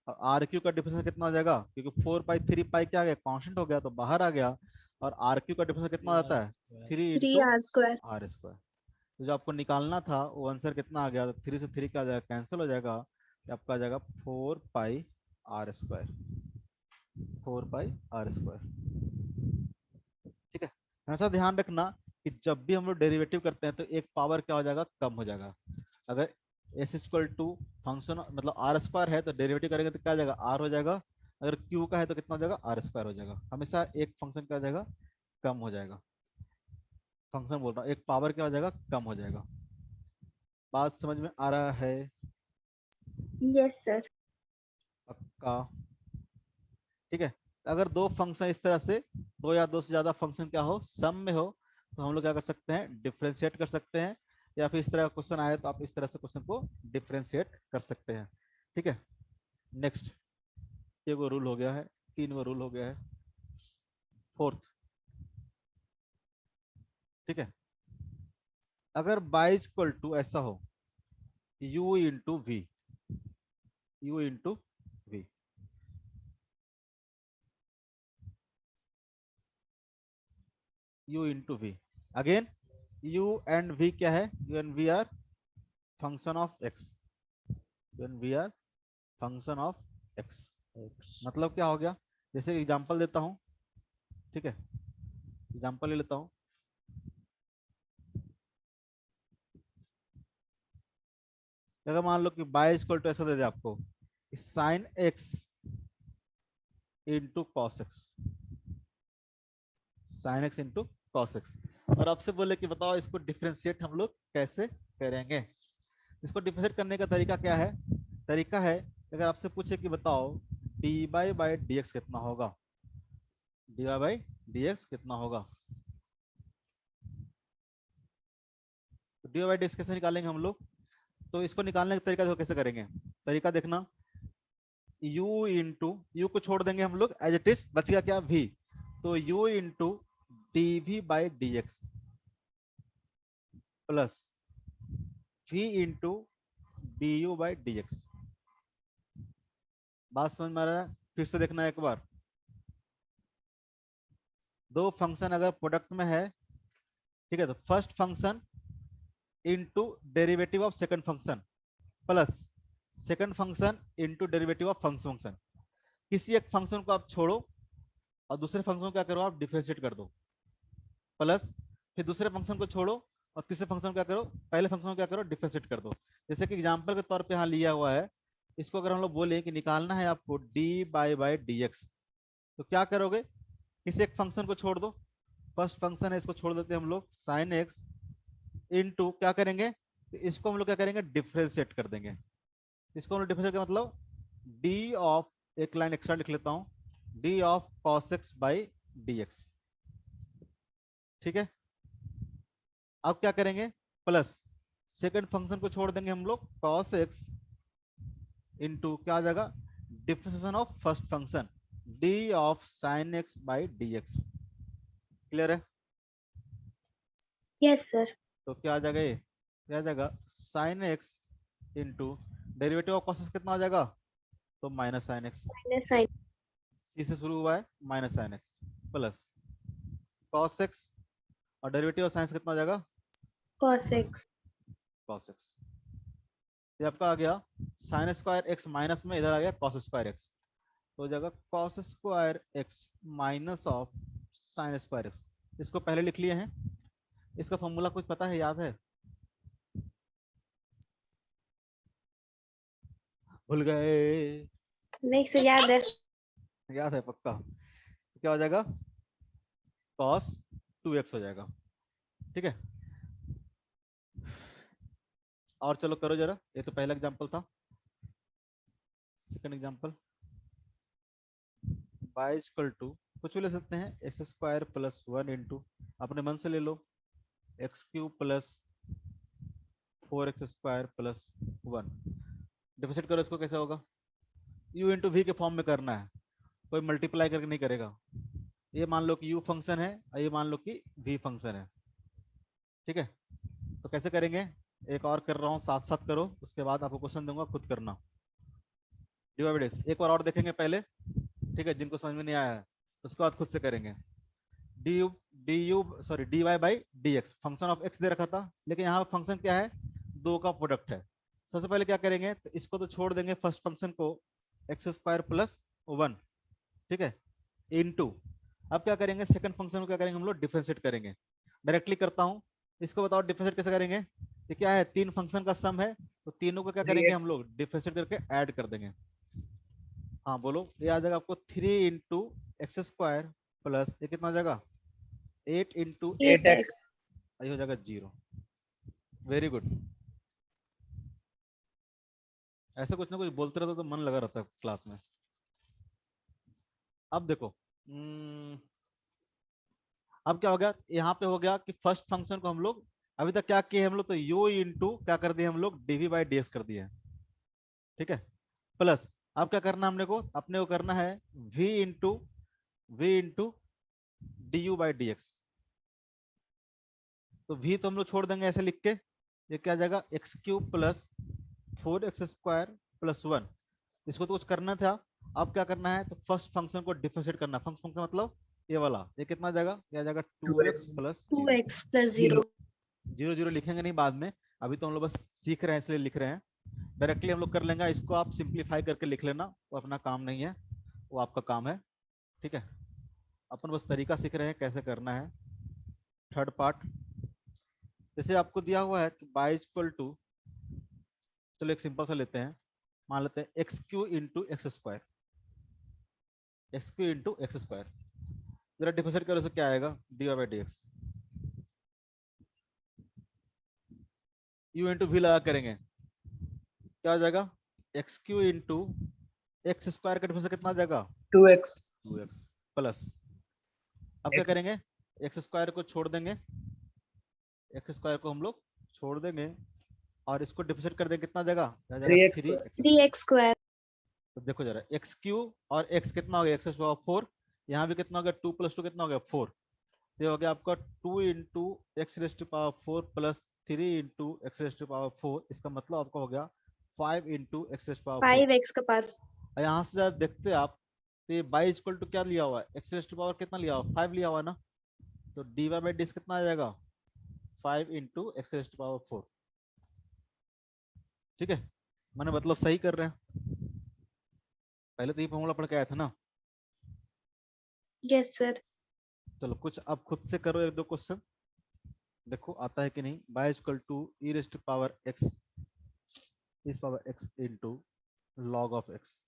A: और आर क्यू का डिफरेंस कितना हो जाएगा, क्योंकि 4/3 पाई क्या आ गया, कांस्टेंट हो गया तो बाहर आ गया। और आर क्यू का डिफरेंस कितना हो जाता है, 3
D: 3
A: into
D: r square.
A: R square. तो जो आपको निकालना था वो आंसर कितना आ गया, तो 3 से 3 क्या आ जाएगा, कैंसिल हो जाएगा। तो आपका आ जाएगा 4 pi r square, 4 pi r square. ठीक है, हमेशा ध्यान रखना कि जब भी हम लोग डेरिवेटिव करते हैं तो एक पावर क्या हो जाएगा, कम हो जाएगा। अगर एस इक्वल टू फंक्शन मतलब आर स्क्वायर है तो डेरिवेटिव करेंगे तो क्या हो जाएगा, आर हो जाएगा। अगर क्यू का है तो कितना हो जाएगा, आर स्क्वायर हो जाएगा। हमेशा एक फंक्शन क्या हो जाएगा, कम हो जाएगा। फंक्शन बोल रहा हूँ, एक पावर क्या हो जाएगा, कम हो जाएगा। बात समझ में आ रहा है?
D: Yes, sir.
A: पक्का? ठीक है, अगर दो फंक्शन इस तरह से, दो या दो से ज्यादा फंक्शन क्या हो, सम में हो, तो हम लोग क्या कर सकते हैं, डिफरेंशिएट कर सकते हैं। या फिर इस तरह का क्वेश्चन आए तो आप इस तरह से क्वेश्चन को डिफरेंशिएट कर सकते हैं। ठीक है, नेक्स्ट, ये वो रूल हो गया है, 3 वो रूल हो गया है। फोर्थ, ठीक है, अगर बाई इक्वल टू ऐसा हो, u into v, u into v, u into v, again u and v क्या है, u and v are function of x, u and v are function of x। मतलब क्या हो गया, जैसे एग्जांपल देता हूं। ठीक है, एग्जांपल ले लेता हूं। अगर मान लो कि बाई इक्वल टू ऐसा दे दे आपको, sine x into cos x, sine x into cos x, और आपसे बोले कि बताओ इसको डिफरेंशिएट हम लोग कैसे करेंगे। इसको डिफरेंशिएट करने का तरीका क्या है, तरीका है अगर आपसे पूछे कि बताओ dy बाई डी एक्स कितना होगा, dy बाई डी एक्स कितना होगा, तो dy बाई डी एक्स कैसे निकालेंगे हम लोग। तो इसको निकालने का तरीका देखो कैसे करेंगे, तरीका देखना। u इंटू यू को छोड़ देंगे हम लोग एज इट इज, बच गया क्या v, तो u into dv by d x plus v into d u by d x. बात समझ में आ रहा है? फिर से देखना एक बार, दो फंक्शन अगर प्रोडक्ट में है, ठीक है, तो first function into derivative of second function plus second function into derivative of first function. किसी एक फंक्शन को आप छोड़ो और दूसरे फंक्शन को क्या करो, आप डिफरेंशिएट कर दो, प्लस फिर दूसरे फंक्शन को छोड़ो और तीसरे फंक्शन को क्या करो, पहले फंक्शन को क्या करो, डिफरेंशिएट कर दो। जैसे कि एग्जांपल के तौर पे यहाँ लिया हुआ है, इसको अगर हम लोग बोले कि निकालना है आपको डी बाई डी एक्स, तो क्या करोगे, किसी एक फंक्शन को छोड़ दो, फर्स्ट फंक्शन है इसको छोड़ देते हैं हम लोग, साइन एक्स इंटू क्या करेंगे, तो इसको हम लोग क्या करेंगे, डिफरेंशिएट कर देंगे। इसको हम लोग डिफरेंशिएट का मतलब डी ऑफ, एक लाइन एक्स्ट्रा लिख लेता हूं, D of cos x by d x. ठीक है, अब क्या करेंगे, प्लस सेकंड फंक्शन को छोड़ देंगे हम लोग, कॉस एक्स इंटू क्या आ जाएगा, differentiation of first function D of sine x by d x. Clear है?
D: Yes, sir.
A: तो क्या आ जाएगा, ये क्या आ जाएगा, sine x into derivative of cos x कितना आ जाएगा, तो minus sine x,
D: Minus sign.
A: सी से शुरू हुआ है, minus sign x plus cos x और डेरिवेटिव ऑफ साइंस कितना आ जाएगा,
D: Cos x.
A: Cos x. ये आपका आ गया साइन स्क्वायर एक्स माइनस में इधर आ गया कॉस स्क्वायर एक्स, तो हो जाएगा cos square x minus of sine square x. इसको पहले लिख लिए हैं, इसका फॉर्मूला कुछ पता है, याद है, भूल गए?
D: नहीं सर, याद है.
A: याद है पक्का? क्या हो जाएगा, कॉस 2x हो जाएगा। ठीक है, और चलो करो जरा, ये तो पहला एग्जांपल था, second example, y equal to कुछ भी ले सकते हैं, एक्स स्क्वायर प्लस 1 इंटू अपने मन से ले लो, x cube plus 4x square plus 1। Differentiate करो, इसको कैसे होगा, u इंटू वी के फॉर्म में करना है, कोई मल्टीप्लाई करके नहीं करेगा। ये मान लो कि u फंक्शन है और ये मान लो कि v फंक्शन है। ठीक है, तो कैसे करेंगे, एक और कर रहा हूँ, साथ साथ करो, उसके बाद आपको क्वेश्चन दूंगा, खुद करना। डिवाइडेड एक बार और देखेंगे पहले, ठीक है, जिनको समझ में नहीं आया है उसके बाद खुद से करेंगे। D y by d x, function of x दे रखा था, लेकिन यहाँ फंक्शन क्या है, दो का प्रोडक्ट है। सबसे पहले क्या करेंगे, तो इसको तो छोड़ देंगे फर्स्ट फंक्शन को, एक्स स्क्वायर प्लस 1, ठीक है, इनटू अब क्या करेंगे, सेकंड फंक्शन को क्या करेंगे हम लोग, डिफरेंशिएट करेंगे। डायरेक्टली करता हूँ, इसको बताओ डिफरेंशिएट कैसे करेंगे, ये क्या है, तीन फंक्शन का सम है, तो तीनों को क्या करेंगे हम
C: 3x
A: लोग, डिफरेंशिएट करके ऐड कर देंगे। हाँ बोलो, ये आ जाएगा आपको 3 इंटू एक्स स्क्वायर प्लस ये कितना आ जाएगा, 8 इंटू
C: 8x
A: ये हो जाएगा 0। वेरी गुड, ऐसे कुछ ना कुछ बोलते रहते तो मन लगा रहता है क्लास में। अब देखो, अब क्या हो गया, यहाँ पे हो गया कि फर्स्ट फंक्शन को हम लोग अभी तक क्या किए हम लोग, तो u इंटू क्या कर दिए हम लोग, dv बाई डी कर दिए। ठीक है, प्लस अब क्या करना अपने को करना है v into d u by d x. तो v तो हम लोग छोड़ देंगे ऐसे लिख के, ये क्या आ जाएगा, x cube plus 4x square plus 1। इसको तो कुछ करना था, अब क्या करना है, तो फर्स्ट फंक्शन को डिफरेंशिएट करना। फर्स्ट फंक्शन मतलब ये वाला, ये कितना आ जाएगा, ये आ जाएगा 2x प्लस
D: 2x plus 0.
A: 0 0 लिखेंगे नहीं बाद में, अभी तो हम लोग बस सीख रहे हैं इसलिए लिख रहे हैं। डायरेक्टली हम लोग कर लेंगे, इसको आप सिंप्लीफाई करके लिख लेना, वो अपना काम नहीं है, वो आपका काम है। ठीक है, अपन बस तरीका सीख रहे हैं कैसे करना है। थर्ड पार्ट, जैसे आपको दिया हुआ है कि y इक्वल टू, चलो एक सिंपल सा लेते हैं, मान लेते हैं x cube into x square, x cube into x square, जरा डिफरेंशिएट करो, तो क्या आएगा, d y by d x, u into v लगा करेंगे, क्या हो जाएगा, x cube into x square का डिफरेंस कितना आ जाएगा,
C: 2x
A: 2x प्लस, अब क्या
C: X.
A: करेंगे, एक्स स्क्वायर को छोड़ देंगे, एक्स स्क्वायर को हम लोग छोड़ देंगे और इसको डिफरेंशिएट कर देंगे, कितना आ जाएगा,
C: 3x
D: 3x square.
A: तो देखो जरा एक्स क्यू और एक्स कितना हो गया, एक्स पावर 4, यहाँ भी कितना हो गया, 2 + 2 कितना हो गया 4, ये हो गया आपका 2 into x raise to power 4 plus 3 into x raise to power 4, इसका मतलब आपका हो गया 5 into x raise power 4।
D: 5x का पावर।
A: यहाँ से जरा देखते हैं आप, तो ये बाई इक्वल टू क्या लिया हुआ है, एक्स रेज टू पावर कितना लिया हुआ, 5 लिया हुआ है ना, तो डी वाई बाई डी कितना आ जाएगा, 5 into x raise to power 4। ठीक है, मैंने मतलब सही कर रहे हैं, पहले तो ये फॉर्मूला पढ़ के आया था ना।
D: Yes sir.
A: चलो कुछ अब खुद से करो एक दो क्वेश्चन, देखो आता है कि नहीं। Y equal to e raise to power x into log of x.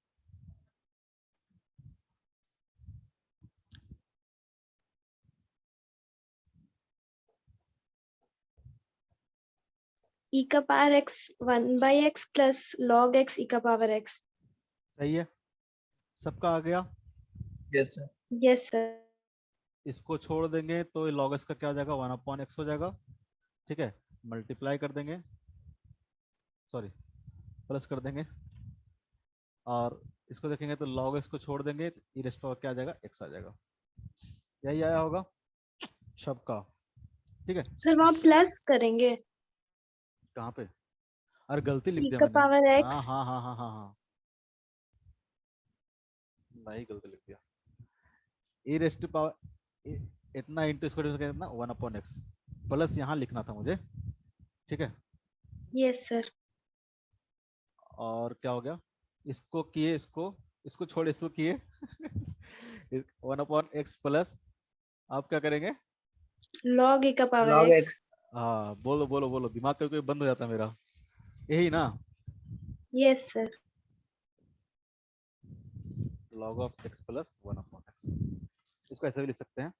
D: e का power x 1/x plus log x e का पावर x।
A: सही है, सबका आ गया।
C: Yes, sir.
D: Yes sir.
A: इसको छोड़ देंगे तो log x का क्या हो जाएगा, 1/x हो जाएगा। ठीक है, मल्टीप्लाई कर देंगे, सॉरी प्लस कर देंगे, और इसको देखेंगे तो log x को छोड़ देंगे तो ई रेज़ पावर क्या आ जाएगा, x आ जाएगा। यही आया होगा सबका। ठीक है,
D: सर वहाँ प्लस करेंगे।
A: कहाँ पे, अरे गलती लिख
D: e
A: दिया
D: का
A: मैंने।
D: Power x।
A: हाँ हाँ हाँ हाँ हाँ हाँ, नहीं गलती लिख दिया। ई रेज़ टू पावर इतना इंटू इसको कितना 1/x प्लस यहाँ लिखना था मुझे। ठीक है,
D: यस सर।
A: और क्या हो गया, इसको किए, इसको छोड़ इसको किए 1/x प्लस, आप क्या करेंगे,
D: log e का पावर
C: Log
D: x।
C: x.
A: हाँ बोलो बोलो बोलो, दिमाग कभी कभी बंद हो जाता है मेरा, यही ना,
D: yes sir.
A: log of x plus 1/x, इसको ऐसे भी लिख सकते हैं।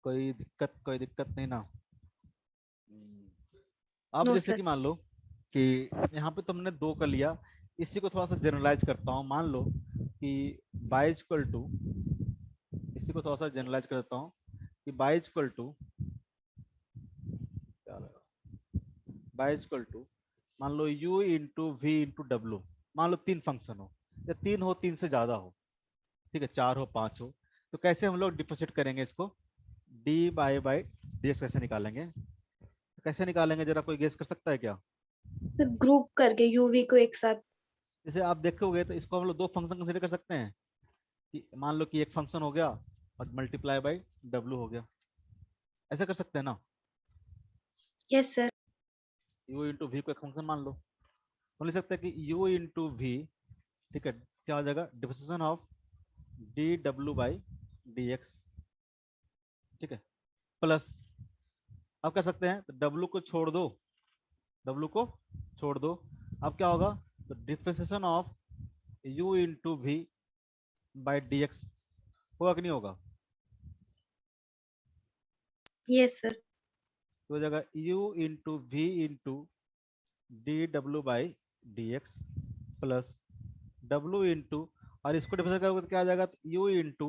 A: कोई दिक्कत नहीं ना। अब
D: नो
A: जैसे
D: सर।
A: कि मान लो कि यहाँ पे तुमने 2 कर लिया, इसी को थोड़ा सा जनरलाइज करता हूँ। मान लो कि बाई इक्वल टू, इसी को थोड़ा सा जनरलाइज कर देता हूँ कि बाई इक्वल टू मान लो u इंटू वी इंटू डब्ल्यू। मान लो 3 फंक्शन हो, या 3 हो, 3 से ज्यादा हो, ठीक है, 4 हो, 5 हो, तो कैसे हम लोग डिफरेंशिएट करेंगे इसको, D by by d x कैसे निकालेंगे, कैसे निकालेंगे जरा कोई गेस कर सकता है क्या।
D: सर ग्रुप करके uv को एक साथ।
A: जैसे आप देखोगे तो इसको हम लोग 2 फंक्शन कंसीडर कर सकते हैं, कि मान लो कि एक फंक्शन हो गया और मल्टीप्लाई बाई डब्ल्यू हो गया, ऐसा कर सकते हैं ना।
D: Yes sir.
A: u into v को एक फंक्शन मान लो, हम लिख सकते हैं कि u इंटू वी, ठीक है, क्या हो जाएगा, डिफरेंशिएशन ऑफ डी डब्ल्यू बाई डी एक्स। ठीक है, प्लस अब कर सकते हैं तो डब्ल्यू को छोड़ दो, अब क्या होगा, तो differentiation of u into v by d x होगा कि नहीं होगा,
D: यस सर।
A: तो हो जाएगा u into v into d डब्ल्यू by d x plus W into, और इसको डिफरेंशिएट करोगे तो क्या आ जाएगा, u into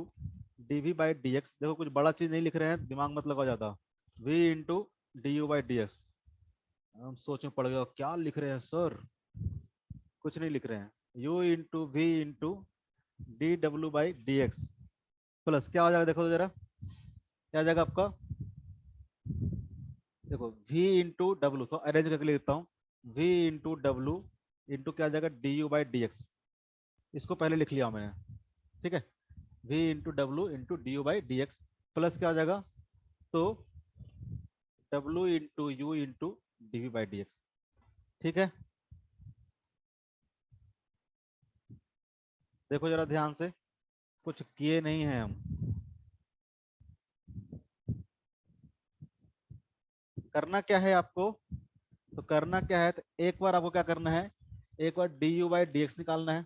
A: d v by d x. देखो कुछ बड़ा चीज नहीं लिख रहे हैं, दिमाग मत लगाओ ज्यादा, v into d u by d x. हम सोच में पड़ गया क्या लिख रहे हैं सर, कुछ नहीं लिख रहे हैं, u into v into d डब्ल्यू बाई डी एक्स प्लस क्या हो जाएगा, देखो तो जरा क्या आ जाएगा आपका, देखो v इंटू डब्ल्यू, तो अरेंज करके लिखता हूँ, v इंटू डब्ल्यू इंटू क्या आ जाएगा, d u by d x, इसको पहले लिख लिया मैंने। ठीक है, v इंटू डब्ल्यू into d u by d x plus क्या हो जाएगा, तो w into u into d v by d x. ठीक है, देखो जरा ध्यान से, कुछ किए नहीं हैं हम, करना क्या है आपको, तो करना क्या है, तो एक बार आपको क्या करना है, एक बार d u by d x निकालना है,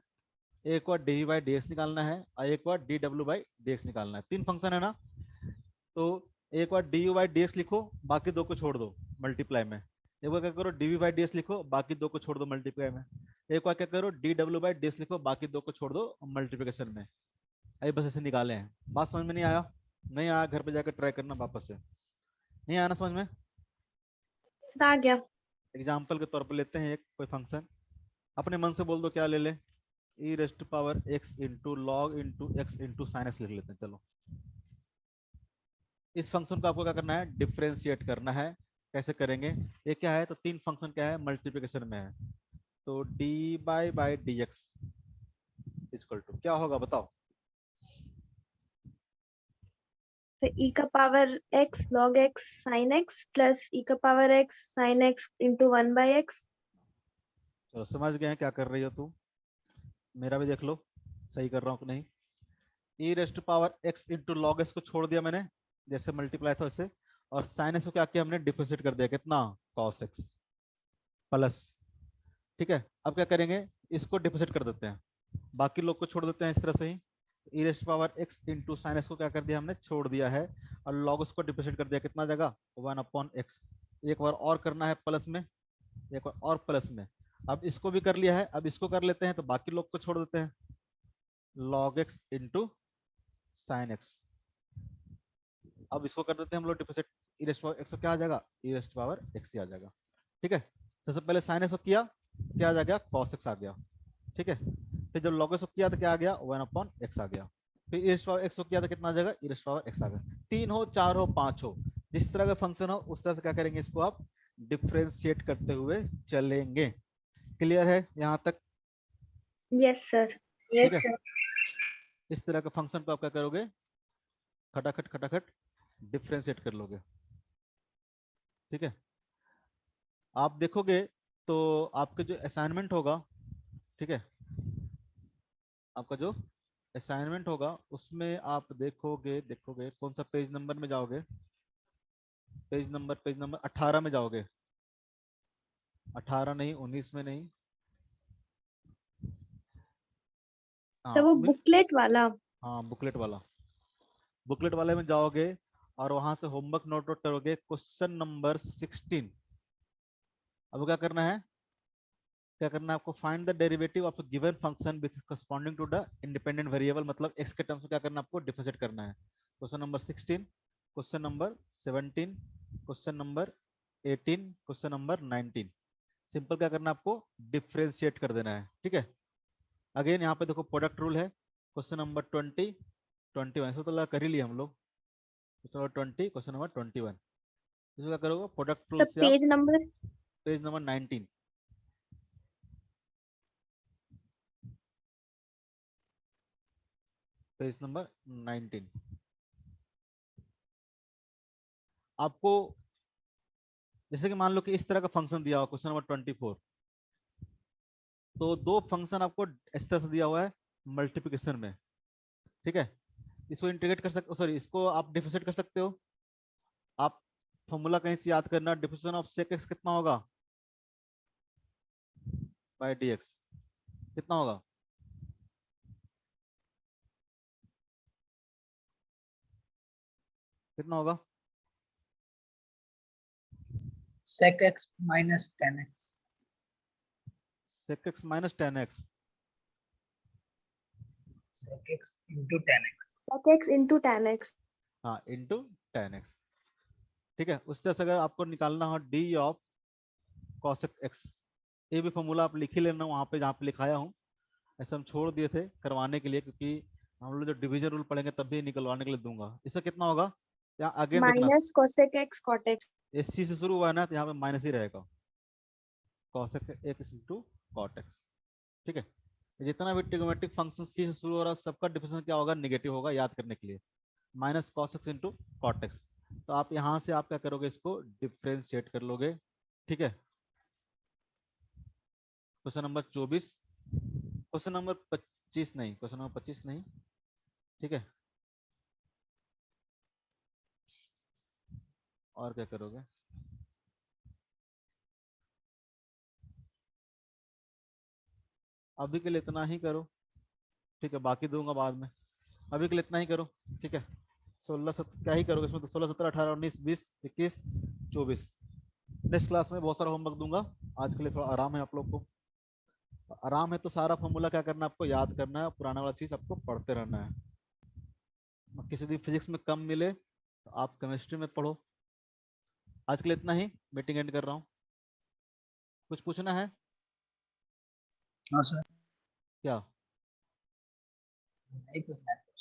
A: एक बार d v by d x निकालना है, और एक बार डी डब्ल्यू बाई डी एक्स निकालना है। 3 फंक्शन है ना, तो एक बार d u by d x लिखो, बाकी 2 को छोड़ दो मल्टीप्लाई में, एक बार क्या करो d v by d x लिखो, बाकी 2 को छोड़ दो मल्टीप्लाई में, एक बार क्या करो डी डब्ल्यू बाई डी एक्स लिखो, बाकी 2 को छोड़ दो मल्टीप्लिकेशन में। अभी बस ऐसे निकाले हैं, बात समझ में नहीं आया, नहीं आया घर पे जाकर ट्राई करना वापस से, नहीं आना समझ में।
D: आ गया।
A: एग्जाम्पल के तौर पर लेते हैं एक कोई फंक्शन, अपने मन से बोल दो क्या ले ले, e raise to power x into log into x into sine x लिख लेते हैं। चलो इस फंक्शन को आपको क्या करना है, डिफरेंशिएट करना है। कैसे करेंगे, ये क्या है, तो तीन फंक्शन क्या है, मल्टीप्लिकेशन में है। तो by d x equal to क्या होगा बताओ।
D: तो e का power x log x sin x plus e का power x sin x into 1 by x।
A: चलो समझ गए हैं क्या कर रही हो तू, मेरा भी देख लो सही कर रहा हूँ कि नहीं। E raised power x into log x को छोड़ दिया मैंने, जैसे मल्टीप्लाई था वैसे, और साइन एक्स को क्या किया हमने, डिफरेंशिएट कर दिया, कितना, कॉस एक्स प्लस। ठीक है, अब क्या करेंगे, इसको डिफरेंशिएट कर देते हैं, बाकी लोग को छोड़ देते हैं इस तरह से ही। E raised power x into sine x को क्या कर दिया हमने, छोड़ दिया है, और लॉग उसको डिफरेंशिएट कर दिया, कितना जगह, 1/x। एक बार और करना है प्लस में, एक बार और प्लस में। अब इसको भी कर लिया है, अब इसको कर लेते हैं, तो बाकी लोग को छोड़ देते हैं, log x into sine x. अब इसको कर देते हैं हम लोग डिफरेंशिएट, ई रेस्ट पावर एक्स को क्या आ जाएगा, ई रेस्ट पावर एक्स ही आ जाएगा। ठीक है, सबसे पहले साइन एक्स को किया, क्या आ गया, cos x आ गया। ठीक है, फिर जब log x को किया तो क्या आ गया, 1/x आ गया। फिर ई रेस्ट पावर एक्स को किया तो कितना आ जाएगा, ई रेस्ट पावर एक्स आ गया। 3 हो 4 हो 5 हो, जिस तरह का फंक्शन हो उस तरह से क्या करेंगे, इसको आप डिफरेंशिएट करते हुए चलेंगे। क्लियर है यहाँ तक।
D: Yes sir.
A: ठीक
B: Yes,
A: है,
B: sir.
A: इस तरह के फंक्शन को आप क्या करोगे, खटाखट खटाखट डिफरेंशिएट कर लोगे। ठीक है, आप देखोगे तो आपके जो असाइनमेंट होगा, ठीक है, आपका जो असाइनमेंट होगा उसमें आप देखोगे देखोगे कौन सा पेज नंबर में जाओगे, पेज नंबर 18 में जाओगे, 18 नहीं 19 में नहीं,
D: सर
A: हाँ
D: वो बुकलेट वाला।
A: हाँ बुकलेट वाले में जाओगे, और वहां से होमवर्क नोट आउट करोगे, क्वेश्चन नंबर 16। अब क्या करना है, क्या करना है आपको, find the derivative of given function with corresponding to the independent variable, मतलब x के टर्म्स में क्या करना है आपको, डिफरेंशिएट करना है। Question number 16, question number 17, question number 18, question number 19, simple क्या करना है आपको, डिफरेंशिएट कर देना है। ठीक है, अगेन यहाँ पे देखो प्रोडक्ट रूल है, क्वेश्चन नंबर 20, 21 ऐसा तो लगा कर ही लिया हम लोग, क्वेश्चन नंबर 20, क्वेश्चन नंबर 21, इसको क्या करोगे, प्रोडक्ट रूल
D: सर
A: से आप
D: page number.
A: Page number 19, page number 19 आपको, जैसे कि मान लो कि इस तरह का फंक्शन दिया हुआ क्वेश्चन नंबर 24, तो दो फंक्शन आपको इस तरह से दिया हुआ है मल्टीप्लिकेशन में। ठीक है, इसको इंटीग्रेट कर सकते, सॉरी इसको आप डिफरेंशिएट कर सकते हो। आप फॉर्मूला कहीं से याद करना, डिफरेंशिएशन ऑफ sec x कितना होगा, बाय dx कितना होगा, कितना होगा,
C: sec x minus 10x.
A: sec x minus 10x,
C: Sec x into 10x.
D: sec x into tan x।
A: हाँ इंटू 10x। ठीक है, उस तरह से अगर आपको निकालना हो d ऑफ cosec x, ये भी फॉर्मूला आप लिख ही लेना वहां पे जहाँ पे लिखाया हूँ, ऐसे हम छोड़ दिए थे करवाने के लिए, क्योंकि हम लोग जो डिवीजन रूल पढ़ेंगे तब भी निकलवाने के लिए दूंगा। इसका कितना होगा, यहाँ अगेन देखना,
D: minus cosec x cot x।
A: S C से शुरू हुआ है ना, तो यहाँ पे माइनस ही रहेगा, cosec x into cot x। ठीक है, जितना भी ट्रिग्नोमेट्रिक फंक्शन सी से शुरू हो रहा है सबका डिफरेंशियल क्या होगा, नेगेटिव होगा, याद करने के लिए, minus cos x into cot x। तो आप यहाँ से आप क्या करोगे, इसको डिफ्रेंशिएट कर लोगे। ठीक है, क्वेश्चन नंबर 24, क्वेश्चन नंबर 25 नहीं, क्वेश्चन नंबर 25 नहीं। ठीक है, और क्या करोगे, अभी के लिए इतना ही करो। ठीक है, बाकी दूंगा बाद में, अभी के लिए इतना ही करो। ठीक है, 16 क्या ही करोगे इसमें, तो 16 17 18 19 20 21 24, नेक्स्ट क्लास में बहुत सारा होमवर्क दूंगा। आज के लिए थोड़ा आराम है आप लोग को, आराम है तो सारा फॉर्मूला क्या करना है आपको, याद करना है, पुराना वाला चीज आपको पढ़ते रहना है। किसी दिन फिजिक्स में कम मिले तो आप केमिस्ट्री में पढ़ो। आज के लिए इतना ही, मीटिंग एंड कर रहा हूँ। कुछ पूछना है,
C: नो सर,
A: क्या?
C: नहीं पूछना है